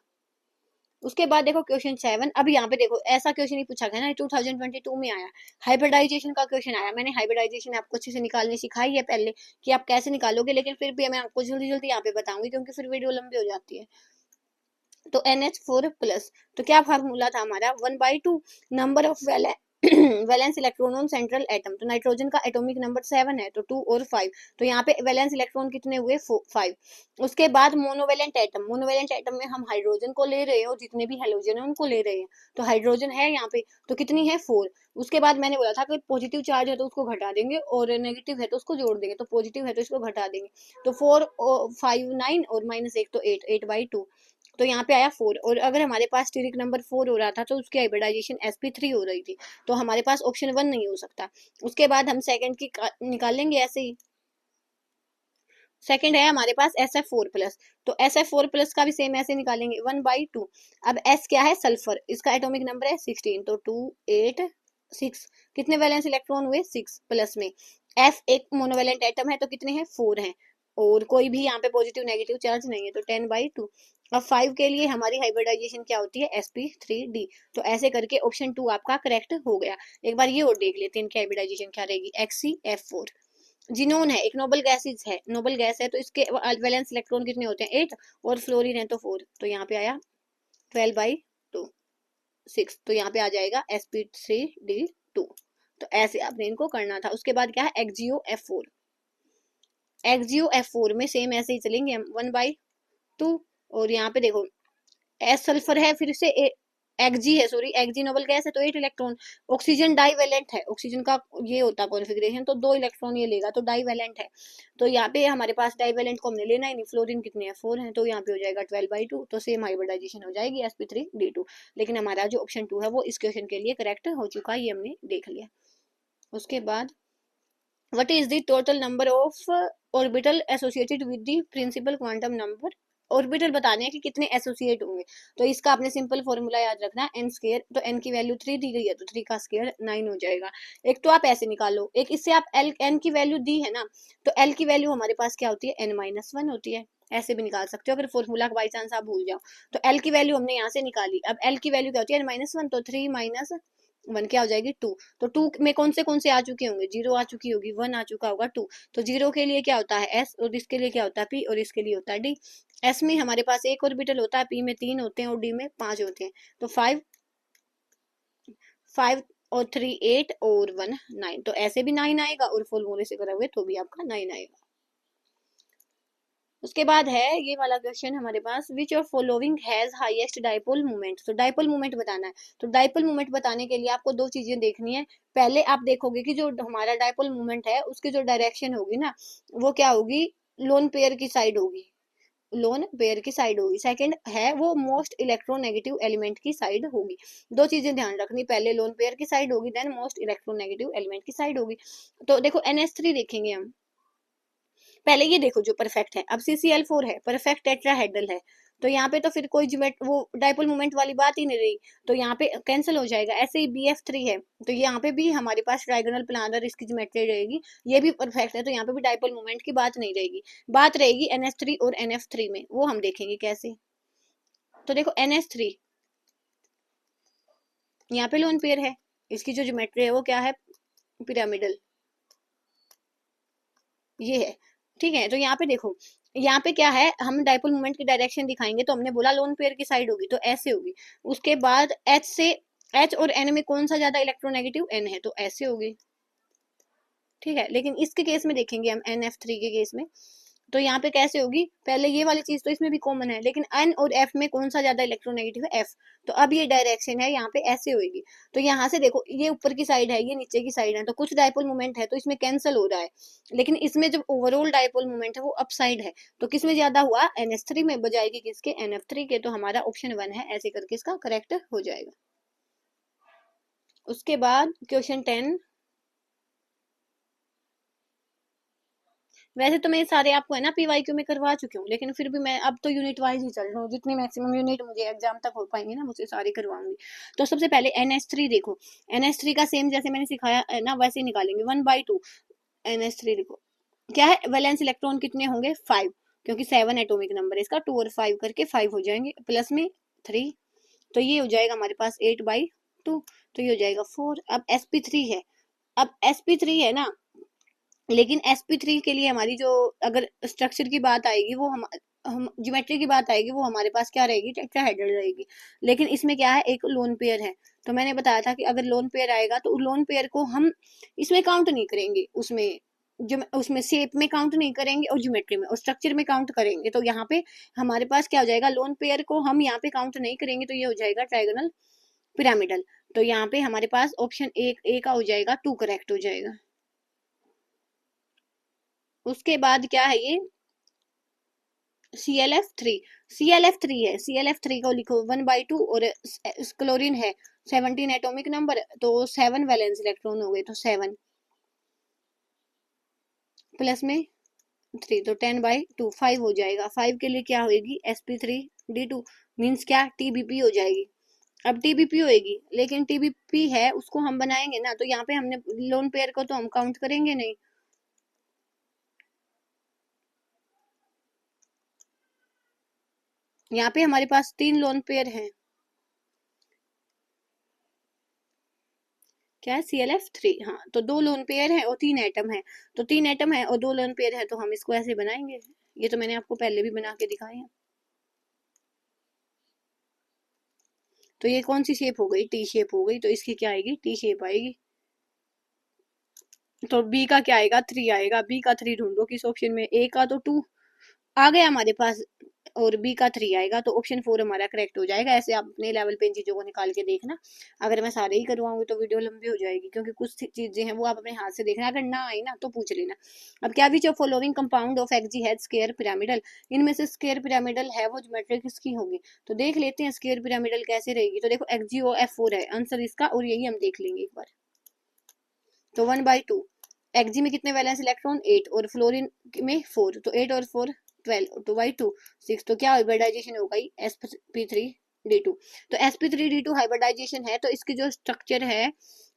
उसके बाद देखो क्वेश्चन 7, अब यहाँ पे देखो ऐसा क्वेश्चन ही पूछा गया ना, 2022 में आया, हाइब्रिडाइजेशन का क्वेश्चन आया। मैंने हाइब्रिडाइजेशन आपको अच्छे से निकालनी सिखाई है पहले कि आप कैसे निकालोगे, लेकिन फिर भी मैं आपको जल्दी जल्दी यहाँ पे बताऊंगी क्योंकि फिर वीडियो लंबी हो जाती है। तो NH4+, तो क्या फार्मूला था हमारा, 1/2 number of valence electron on central atom, तो नाइट्रोजन का एटॉमिक नंबर 7 है, तो 2 और 5, तो यहाँ पे वैलेंस इलेक्ट्रॉन कितने हुए 5। उसके बाद मोनोवेलेंट एटम, मोनोवेलेंट एटम में हम हाइड्रोजन को ले रहे हैं और जितने भी हेलोजन है उनको ले रहे हैं, तो हाइड्रोजन है यहाँ पे, तो कितनी है 4। उसके बाद मैंने बोला था कि पॉजिटिव चार्ज है तो उसको घटा देंगे, और नेगेटिव है तो उसको जोड़ देंगे, तो पॉजिटिव है तो इसको घटा देंगे, तो 4 5 9 और -1 तो 8/2, तो यहाँ पे आया 4। और अगर हमारे पास स्टीरिक नंबर 4 हो रहा था तो उसकी हाइब्रिडाइजेशन sp3 हो रही थी, तो हमारे पास ऑप्शन 1 नहीं हो सकता। उसके बाद हम सेकंड की निकाल लेंगे ऐसे ही। सेकंड है हमारे पास SF4+, तो SF4+ का भी सेम ऐसे निकालेंगे 1/2। अब S क्या है, सल्फर, इसका एटॉमिक नंबर है 16, तो 2 8 6, कितने वैलेंस इलेक्ट्रॉन हुए 6, प्लस में F एक मोनोवेलेंट एटम है तो कितने हैं 4 हैं, और कोई भी यहाँ पे पॉजिटिव नेगेटिव चार्ज नहीं है, तो 10/2। अब 5 के लिए हमारी हाइब्रिडाइजेशन क्या होती है, sp3d। तो ऐसे करके ऑप्शन 2 आपका करेक्ट हो गया। एक बार ये और देख लेते हैं इनकी हाइब्रिडाइजेशन क्या रहेगी, XCF4। जिनोन है, एक नोबल गैसेज है, नोबल गैस है, तो इसके वैलेंस इलेक्ट्रॉन कितने होते हैं 8, और फ्लोरीन है तो 4, तो यहाँ पे आया 12/2 6, तो यहाँ पे आ जाएगा sp3d2। तो ऐसे आपने इनको करना था। उसके बाद क्या है, XgO F4 में सेम ऐसे ही चलेंगे हम 1/2, और यहाँ पे देखो एस सल्फर है, फिर से एक्जी है, सॉरी एक्जी नोबल गैस है तो 8 इलेक्ट्रॉन। ऑक्सीजन डाईवेलेंट है, ऑक्सीजन का ये होता है कॉन्फिगरेशन, तो 2 इलेक्ट्रॉन ये लेगा, तो डाईवेलेंट है, तो यहाँ पे हमारे पास डाईवेलेंट को हमने लेना ही नहीं, फ्लोरीन कितने हैं 4 हैं, तो यहाँ पे हो जाएगा 12/2, तो सेम हाइब्रिडाइजेशन हो जाएगी sp3d2। लेकिन हमारा जो ऑप्शन 2 है वो इस क्वेश्चन के लिए करेक्ट हो चुका है, ये हमने देख लिया। उसके बाद what is the total number of orbital associated with the principal quantum number, orbital बताने हैं कि कितने एसोसिएट होंगे, तो इसका आपने सिंपल फॉर्मूला याद रखना है n स्क्वायर, तो n की वैल्यू 3 दी गई है तो 3 का स्क्वायर 9 हो जाएगा। एक तो आप ऐसे निकालो, एक इससे आप l n की वैल्यू दी है ना, तो l की वैल्यू हमारे पास क्या होती है n-1 होती है, ऐसे भी निकाल सकते हो अगर फॉर्मूला बाई चांस आप भूल जाओ। तो l की वैल्यू हमने यहाँ से निकाली, अब l की वैल्यू क्या होती है n-1, तो 3 - 1 क्या हो जाएगी 2, तो 2 में कौन से आ चुके होंगे, 0 आ चुकी होगी, 1 आ चुका होगा 2, तो 0 के लिए क्या होता है s, और इसके लिए क्या होता है p, और इसके लिए होता है d। s में हमारे पास एक ऑर्बिटल होता है, p में 3 होते हैं और d में 5 होते हैं, तो 5 5 और 3 8 और 1 9, तो ऐसे भी 9 आएगा, और फॉर्मूले से करोगे तो भी आपका 9 आएगा। उसके बाद है ये वाला क्वेश्चन हमारे पास, which of following has highest dipole moment, तो डाइपोल मोमेंट बताना है। तो डाइपोल मोमेंट बताने के लिए आपको दो चीजें देखनी है। पहले आप देखोगे कि जो हमारा डाइपोल मोमेंट है उसकी जो डायरेक्शन होगी ना, वो क्या होगी, लोन पेयर की साइड होगी, लोन पेयर की साइड होगी। सेकंड है वो मोस्ट इलेक्ट्रोनेगेटिव एलिमेंट की साइड होगी। दो चीजें ध्यान रखनी, पहले लोन पेयर की साइड होगी, देन मोस्ट इलेक्ट्रोनेगेटिव एलिमेंट की साइड होगी। तो देखो NH3 देखेंगे हम, पहले ये देखो जो परफेक्ट है, अब CCl4 है, परफेक्ट टेट्राहेड्रल है, तो यहाँ पे तो फिर कोई ज्योमेट वो डाइपोल मोमेंट वाली बात ही नहीं रही, तो यहाँ पे कैंसिल हो जाएगा। ऐसे ही BF3 है, तो यहाँ पे भी हमारे पास ट्राइगोनल प्लानर इसकी ज्योमेट्री रहेगी, ये भी परफेक्ट है, तो यहाँ पे भी डाइपोल मोमेंट की बात नहीं रहेगी। बात रहेगी NH3 और NF3 में, वो हम देखेंगे कैसे। तो देखो NH3 यहाँ पे लोन पेयर है, इसकी जो ज्योमेट्री है वो क्या है, पिरामिडल, ये है। ठीक है, तो यहाँ पे देखो, यहाँ पे क्या है, हम डाइपोल मोमेंट की डायरेक्शन दिखाएंगे, तो हमने बोला लोन पेयर की साइड होगी तो ऐसे होगी। उसके बाद एच से, एच और एन में कौन सा ज्यादा इलेक्ट्रोनेगेटिव, एन है, तो ऐसे होगी। ठीक है, लेकिन इसके केस में देखेंगे हम, NF3 के केस में, तो यहाँ पे कैसे होगी, पहले ये वाली चीज तो इसमें भी कॉमन है, लेकिन N और F में कौन सा ज्यादा इलेक्ट्रोनेगेटिव है, F। तो अब ये डायरेक्शन है, यहाँ पे ऐसे होगी। तो यहाँ से देखो, ये ऊपर की साइड है, ये नीचे की साइड है, तो कुछ डायपोल मोमेंट है तो इसमें कैंसिल हो रहा है, लेकिन इसमें जब ओवरऑल डायपोल मोमेंट है वो अप साइड है, तो किसमें ज्यादा हुआ, NH3 में बजाएगी किसके, NF3 के। तो हमारा ऑप्शन 1 है, ऐसे करके इसका करेक्ट हो जाएगा। उसके बाद क्वेश्चन 10, वैसे तो मैं सारे आपको है ना PYQ में करवा चुकी हूँ, लेकिन फिर भी मैं अब तो यूनिट वाइज ही चल रहा हूँ, जितनी मैक्सिमम यूनिट मुझे एग्जाम तक हो पाएंगे ना, मुझे सारी करवाऊंगी। तो सबसे पहले NH3 देखो, NH3 का सेम जैसे मैंने सिखाया है ना वैसे ही निकालेंगे, 1/2 NH3 देखो, क्या है, वैलेंस इलेक्ट्रॉन कितने होंगे, 5, क्योंकि 7 एटॉमिक नंबर है इसका, 2 और 5 करके 5 हो जाएंगे, प्लस में 3, तो ये हो जाएगा हमारे पास 8/2, तो ये हो जाएगा 4। अब sp3 है, अब sp3 है ना, लेकिन sp3 के लिए हमारी जो, अगर स्ट्रक्चर की बात आएगी वो हम ज्योमेट्री की बात आएगी वो हमारे पास क्या रहेगी, टेट्राहेड्रल रहेगी। लेकिन इसमें क्या है, एक लोन पेयर है, तो मैंने बताया था कि अगर लोन पेयर आएगा तो लोन पेयर को हम इसमें काउंट नहीं करेंगे, उसमें जो उसमें शेप में काउंट नहीं करेंगे और ज्योमेट्री में और स्ट्रक्चर में काउंट करेंगे। तो यहाँ पे हमारे पास क्या हो जाएगा, लोन पेयर को हम यहाँ पे काउंट नहीं करेंगे, तो ये हो जाएगा ट्राइगोनल पिरामिडल। तो यहाँ पे हमारे पास ऑप्शन ए का हो जाएगा 2 करेक्ट हो जाएगा। उसके बाद क्या है ये, ClF3, ClF3 है, ClF3 को लिखो 1/2, और क्लोरीन है 17 एटॉमिक नंबर, तो 7 वैलेंस इलेक्ट्रॉन हो गए, तो 7 प्लस में 3, तो 10/2 5 हो जाएगा। 5 के लिए क्या होगी, sp3d2 मीन्स क्या, TBP हो जाएगी। अब TBP होएगी, लेकिन TBP है उसको हम बनाएंगे ना, तो यहाँ पे हमने लोन पेयर को तो हम काउंट करेंगे नहीं। यहाँ पे हमारे पास 3 लोन पेयर हैं, क्या है, ClF3, हाँ, तो 2 लोन पेयर है और 3 एटम है, तो 3 एटम है और 2 लोन पेयर है, तो हम इसको ऐसे बनाएंगे। ये तो मैंने आपको पहले भी बना के दिखाए हैं। तो ये कौन सी शेप हो गई, टी शेप हो गई, तो इसकी क्या आएगी, टी शेप आएगी। तो बी का क्या आएगा, 3 आएगा। बी का 3 ढूंढो किस ऑप्शन में, ए का तो 2 आ गया हमारे पास, और बी का 3 आएगा, तो ऑप्शन 4 हमारा करेक्ट हो जाएगा। ऐसे आप अपने लेवल पे इन चीजों को निकाल के देखना। अगर मैं सारे ही करवाऊंगी तो वीडियो लंबी हो जाएगी, क्योंकि कुछ चीजें हैं वो आप अपने हाथ से देखना, अगर ना आई ना तो पूछ लेना। अब क्या, विच of following compound of exe has square pyramidal, इनमें से स्क्वायर पिरामिडल है वो ज्योमेट्री किसकी होगी। तो देख लेते हैं स्क्वायर पिरामिडल कैसे रहेगी। तो देखो XgO F4 है आंसर इसका, और यही हम देख लेंगे एक बार। तो 1/2, एक्जी में कितने वैलेंस इलेक्ट्रॉन, 8, और फ्लोरीन में 4, तो 8 और 4 12, 2/2 6, तो क्या हाइब्रिडाइजेशन हो गई, sp3d2। तो sp3d2 हाइब्रिडाइजेशन है, तो इसकी जो स्ट्रक्चर है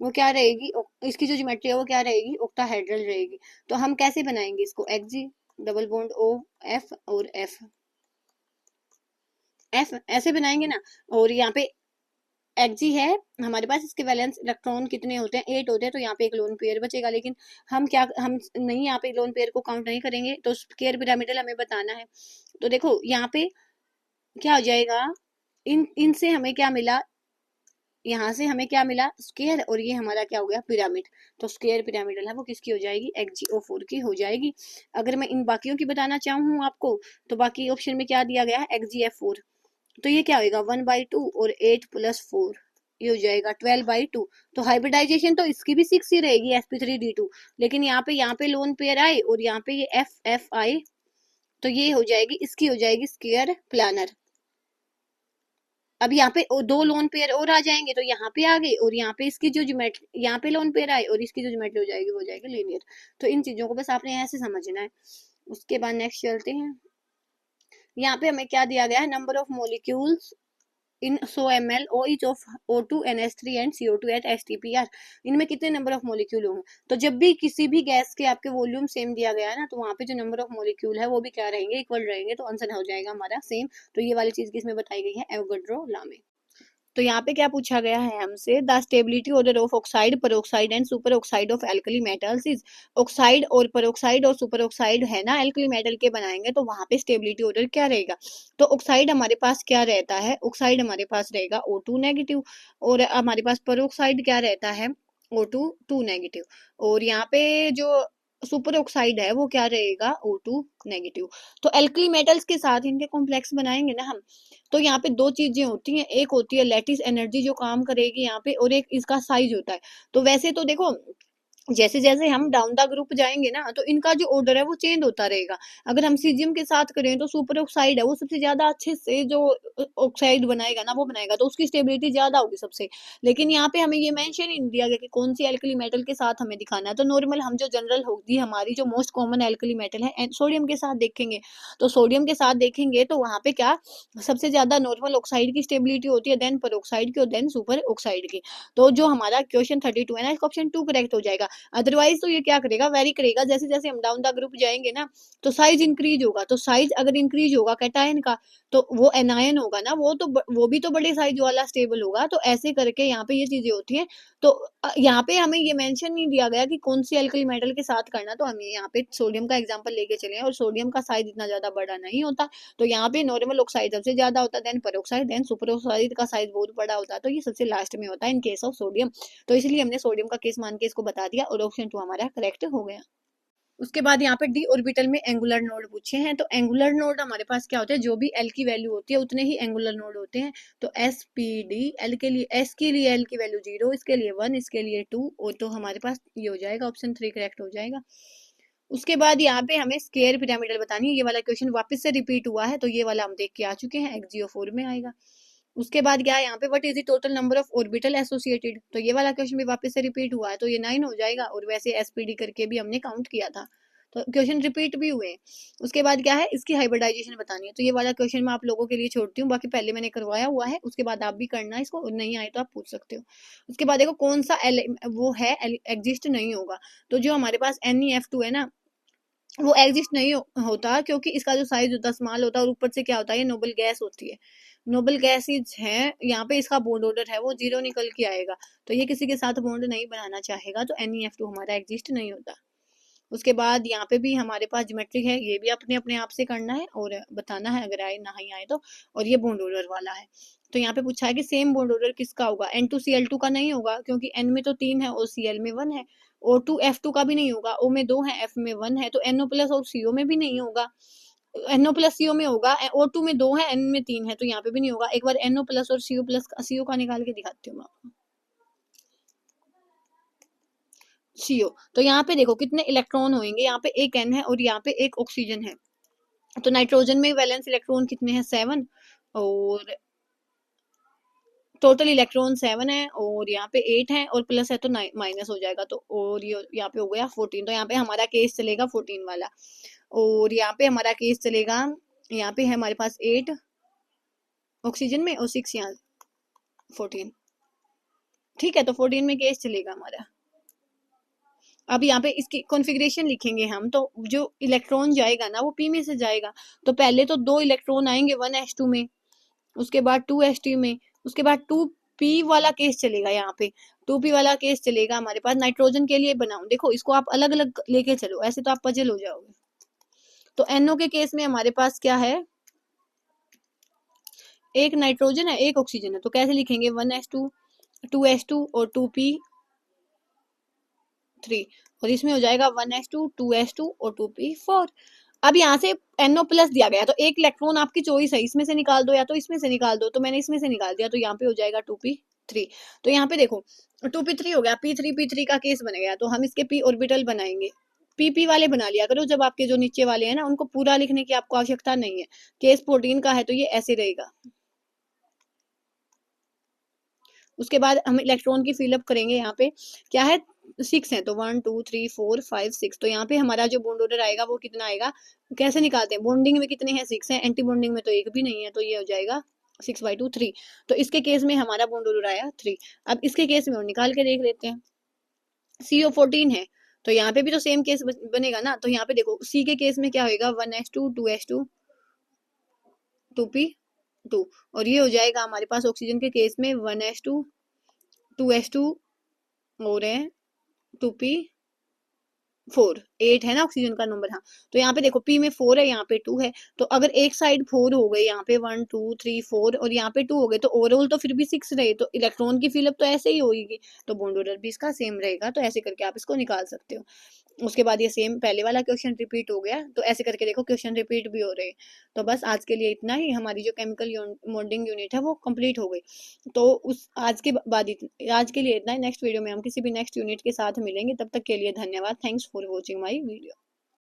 वो क्या रहेगी, इसकी जो ज्योमेट्री है वो क्या रहेगी, ऑक्टाहेड्रल रहेगी। तो हम कैसे बनाएंगे इसको, exe double bond O F और F ऐसे बनाएंगे ना। और यहाँ पे एक्जी है हमारे पास, इसके वैलेंस इलेक्ट्रॉन कितने होते हैं, 8 होते हैं, तो यहाँ पे एक लोन पेयर बचेगा, लेकिन हम क्या, हम नहीं यहाँ पे लोन पेयर को काउंट नहीं करेंगे, तो स्क्वायर पिरामिडल हमें बताना है। तो देखो यहाँ पे क्या हो जाएगा, इनसे हमें क्या मिला, यहाँ से हमें क्या मिला, स्क्वायर, और ये हमारा क्या हो गया, पिरामिड। तो स्क्वायर पिरामिडल है वो किसकी हो जाएगी, XgO4 की हो जाएगी। अगर मैं इन बाकियों की बताना चाहूँ आपको, तो बाकी ऑप्शन में क्या दिया गया है, XgF4, तो ये क्या होगा, 1/2 और 8 + 4, ये हो जाएगा 12/2। तो हाइब्रिडाइजेशन तो इसकी भी 6 ही रहेगी, sp3d2, लेकिन यहाँ पे लोन पेयर आए और यहाँ पे ये F आए, तो ये हो जाएगी, इसकी हो जाएगी स्क्वायर प्लानर। अब यहाँ पे दो लोन पेयर और आ जाएंगे, तो यहाँ पे आ गए, और यहाँ पे इसकी जो ज्योमेट्री, यहाँ पे लोन पेयर आए और इसकी जो ज्योमेट्री हो जाएगी वो हो जाएगी लीनियर। तो इन चीजों को बस आपने ऐसे समझना है। उसके बाद नेक्स्ट चलते हैं। यहाँ पे हमें क्या दिया गया है, number of molecules in 100 ml of each of O2 NH3 and CO2 at STPR, इनमें कितने नंबर ऑफ मोलिक्यूल होंगे। तो जब भी किसी भी गैस के आपके वॉल्यूम सेम दिया गया है ना, तो वहाँ पे जो नंबर ऑफ मोलिक्यूल है वो भी क्या रहेंगे, इक्वल रहेंगे, तो आंसर हो जाएगा हमारा सेम। तो ये वाली चीज किसमें बताई गई है, एवोगाड्रो लॉ में। तो यहाँ पे क्या पूछा गया है हमसे, the stability order of oxide, peroxide and super oxide of alkali metals is. Oxide और पेरोक्साइड और सुपर ऑक्साइड है ना एल्कली मेटल के बनाएंगे, तो वहां पे स्टेबिलिटी ऑर्डर क्या रहेगा। तो ऑक्साइड हमारे पास क्या रहता है, ऑक्साइड हमारे पास रहेगा O2 नेगेटिव, और हमारे पास पेरोक्साइड क्या रहता है, O2 2 नेगेटिव, और यहाँ पे जो सुपर ऑक्साइड है वो क्या रहेगा, O2 नेगेटिव। तो एल्कली मेटल्स के साथ इनके कॉम्प्लेक्स बनाएंगे ना हम, तो यहाँ पे दो चीजें होती हैं, एक होती है लैटिस एनर्जी जो काम करेगी यहाँ पे, और एक इसका साइज होता है। तो वैसे तो देखो जैसे जैसे हम डाउन द ग्रुप जाएंगे ना, तो इनका जो ऑर्डर है वो चेंज होता रहेगा। अगर हम सीजियम के साथ करें तो सुपर ऑक्साइड है वो सबसे ज्यादा अच्छे से जो ऑक्साइड बनाएगा ना वो बनाएगा, तो उसकी स्टेबिलिटी ज्यादा होगी सबसे। लेकिन यहाँ पे हमें ये मेंशन ही नहीं दिया गया कि कौन सी एल्कली मेटल के साथ हमें दिखाना है। तो नॉर्मल हम जो जनरल होगी हमारी जो मोस्ट कॉमन एल्कली मेटल है सोडियम के साथ देखेंगे। तो सोडियम के साथ देखेंगे तो वहां पे क्या सबसे ज्यादा नॉर्मल ऑक्साइड की स्टेबिलिटी होती है, देन पर ऑक्साइड की, और देन सुपर ऑक्साइड की। तो जो हमारा क्वेश्चन 32 है ना, इसका ऑप्शन 2 करेक्ट हो जाएगा। अदरवाइज तो ये क्या करेगा, वेरी करेगा, जैसे जैसे हम डाउन द ग्रुप जाएंगे ना तो साइज इंक्रीज होगा। तो साइज अगर इंक्रीज होगा कैटायन का, तो वो एनायन होगा ना, वो भी तो बड़े साइज वाला स्टेबल होगा। तो ऐसे करके यहाँ पे ये चीजें होती हैं। तो यहाँ पे हमें ये मेंशन नहीं दिया गया कि कौन सी एल्कली मेटल के साथ करना, तो हमें यहाँ पे सोडियम का एग्जांपल लेके चले, और सोडियम का साइज इतना ज्यादा बड़ा नहीं होता। तो यहाँ पे नॉर्मल ऑक्साइड सबसे ज्यादा होता है, then peroxide, then super oxide का साइज बहुत बड़ा होता है, तो ये सबसे लास्ट में होता है इन केस ऑफ सोडियम। तो इसलिए हमने सोडियम का केस मान के इसको बता दिया, और ऑप्शन 2 हमारा करेक्ट हो गया। उसके बाद यहाँ पे डी ऑर्बिटल में एंगुलर नोड पूछे हैं। तो एंगुलर नोड हमारे पास क्या होते हैं, जो भी एल की वैल्यू होती है उतने ही एंगुलर नोड होते हैं। तो एस पी डी, एल के लिए, एस के लिए एल की वैल्यू 0, इसके लिए 1, इसके लिए 2, और तो हमारे पास ये हो जाएगा ऑप्शन 3 करेक्ट हो जाएगा। उसके बाद यहाँ पे हमें स्केयर पिरामिडल बतानी है। ये वाला क्वेश्चन वापस से रिपीट हुआ है, तो ये वाला हम देख के आ चुके हैं, XGO4 में आएगा। उसके बाद क्या है यहाँ पे, what is the total number of orbital associated. तो ये वाला क्वेश्चन भी वापस से रिपीट हुआ है, तो ये 9 हो जाएगा, और वैसे एसपीडी करके भी हमने काउंट किया था, तो क्वेश्चन रिपीट भी हुए। उसके बाद क्या है, इसकी हाइब्रिडाइजेशन बतानी है। तो ये वाला क्वेश्चन मैं आप लोगों के लिए छोड़ती हूँ, बाकी पहले मैंने करवाया हुआ है, उसके बाद आप भी करना है इसको, और नहीं आए तो आप पूछ सकते हो। उसके बाद देखो कौन सा वो है एग्जिस्ट नहीं होगा। तो जो हमारे पास NeF2 है ना, वो एग्जिस्ट नहीं होता, क्योंकि इसका जो साइज होता है स्मॉल होता है, और ऊपर से क्या होता है, ये नोबल गैस होती है। नोबल गैसेज है, यहाँ पे इसका बॉन्ड ऑर्डर है वो 0 निकल के आएगा, तो ये किसी के साथ बॉन्ड नहीं बनाना चाहेगा, तो NeF2 हमारा एग्जिस्ट नहीं होता। उसके बाद यहाँ पे भी हमारे पास ज्योमेट्रिक है, ये भी अपने अपने आप से करना है और बताना है, अगर आए नहीं आए तो। और ये बॉन्ड ऑर्डर वाला है। तो यहाँ पे पूछा है कि सेम बॉन्ड ऑर्डर किसका होगा, N2Cl2 का नहीं होगा, क्योंकि N में तो 3 है और Cl में 1 है। O2F2 का भी नहीं होगा, O में 2 है, F में 1 है, तो NO प्लस और CO में भी नहीं होगा। NO प्लस CO में होगा, O2 में 2 है, N में 3 है, तो यहाँ पे भी नहीं होगा। एक बार NO प्लस और CO का निकाल के दिखाती हूँ मैं आपको। CO, तो यहाँ पे देखो कितने इलेक्ट्रॉन होंगे, यहाँ पे एक N है और यहाँ पे एक ऑक्सीजन है। तो नाइट्रोजन में वैलेंस इलेक्ट्रॉन कितने हैं, 7, और टोटल इलेक्ट्रॉन 7 है, और यहाँ पे 8 है, और प्लस है तो माइनस हो जाएगा, तो और ये यहाँ पे हो गया 14। तो यहाँ पे हमारा केस चलेगा 14 वाला, और यहाँ पे हमारा केस चलेगा, यहाँ पे है हमारे पास 8 ऑक्सीजन में और 6 यहाँ 14। ठीक है, तो 14 में केस चलेगा हमारा। अब यहाँ पे इसकी कॉन्फ़िगरेशन लिखेंगे हम, तो जो इलेक्ट्रॉन जाएगा ना वो P में से जाएगा। तो पहले तो 2 इलेक्ट्रॉन आएंगे 1s2 में, उसके बाद 2s2 में, उसके बाद 2p वाला केस चलेगा। यहाँ पे 2p वाला केस चलेगा हमारे पास। नाइट्रोजन के लिए बनाऊं, देखो इसको आप अलग अलग लेके चलो, ऐसे तो आप पजल हो जाओगे। तो NO के केस में हमारे पास क्या है, एक नाइट्रोजन है एक ऑक्सीजन है, तो कैसे लिखेंगे, 1s2 2s2 और 2p3, और इसमें हो जाएगा 1s2 2s2 और 2p4। अब यहाँ से NO प्लस दिया गया, तो एक इलेक्ट्रॉन आपकी चॉइस है, इसमें से निकाल दो या तो इसमें से निकाल दो, तो मैंने इसमें से निकाल दिया, तो यहाँ पे हो जाएगा 2p3। तो यहाँ पे देखो 2p3 हो गया, p3 का केस बन गया, तो हम इसके p ऑर्बिटल बनाएंगे। PP वाले बना लिया करो, जब आपके जो नीचे वाले हैं ना उनको पूरा लिखने की आपको आवश्यकता नहीं है। केस 14 का है तो ये ऐसे रहेगा। उसके बाद हम इलेक्ट्रॉन की फिलअप करेंगे। यहाँ पे क्या है, 6 है, तो 1 2 3 4 5 6। तो यहाँ पे हमारा जो बॉन्ड ऑर्डर आएगा वो कितना आएगा, कैसे निकालते हैं, बॉन्डिंग में कितने हैं, 6 है, एंटी बॉन्डिंग में तो एक भी नहीं है, तो ये हो जाएगा 6/2 3। तो इसके केस में हमारा बॉन्ड ऑर्डर आया 3। अब इसके केस में और निकाल के देख लेते हैं। CO14 है, तो यहाँ पे भी तो सेम केस बनेगा ना। तो यहाँ पे देखो C के केस में क्या होगा, 1s2 2s2 2p 2। और ये हो जाएगा हमारे पास ऑक्सीजन के केस में 1s2 2s2 और है 2p4, 8 है ना ऑक्सीजन का नंबर। हाँ, तो यहाँ पे देखो p में 4 है, यहाँ पे 2 है, तो अगर एक साइड 4 हो गई, यहाँ पे 1 2 3 4 और यहाँ पे 2 हो गए, तो ओवरऑल तो फिर भी 6 रहे, तो इलेक्ट्रॉन की फिलअप तो ऐसे ही होगी, तो बॉन्ड ऑर्डर भी इसका सेम रहेगा। तो ऐसे करके आप इसको निकाल सकते हो। उसके बाद ये सेम पहले वाला क्वेश्चन रिपीट हो गया, तो ऐसे करके देखो क्वेश्चन रिपीट भी हो रहे हैं। तो बस आज के लिए इतना ही, हमारी जो केमिकल बॉन्डिंग यूनिट है वो कंप्लीट हो गई। तो उस आज के लिए इतना ही। नेक्स्ट वीडियो में हम किसी भी नेक्स्ट यूनिट के साथ मिलेंगे, तब तक के लिए धन्यवाद। Thanks for watching my video.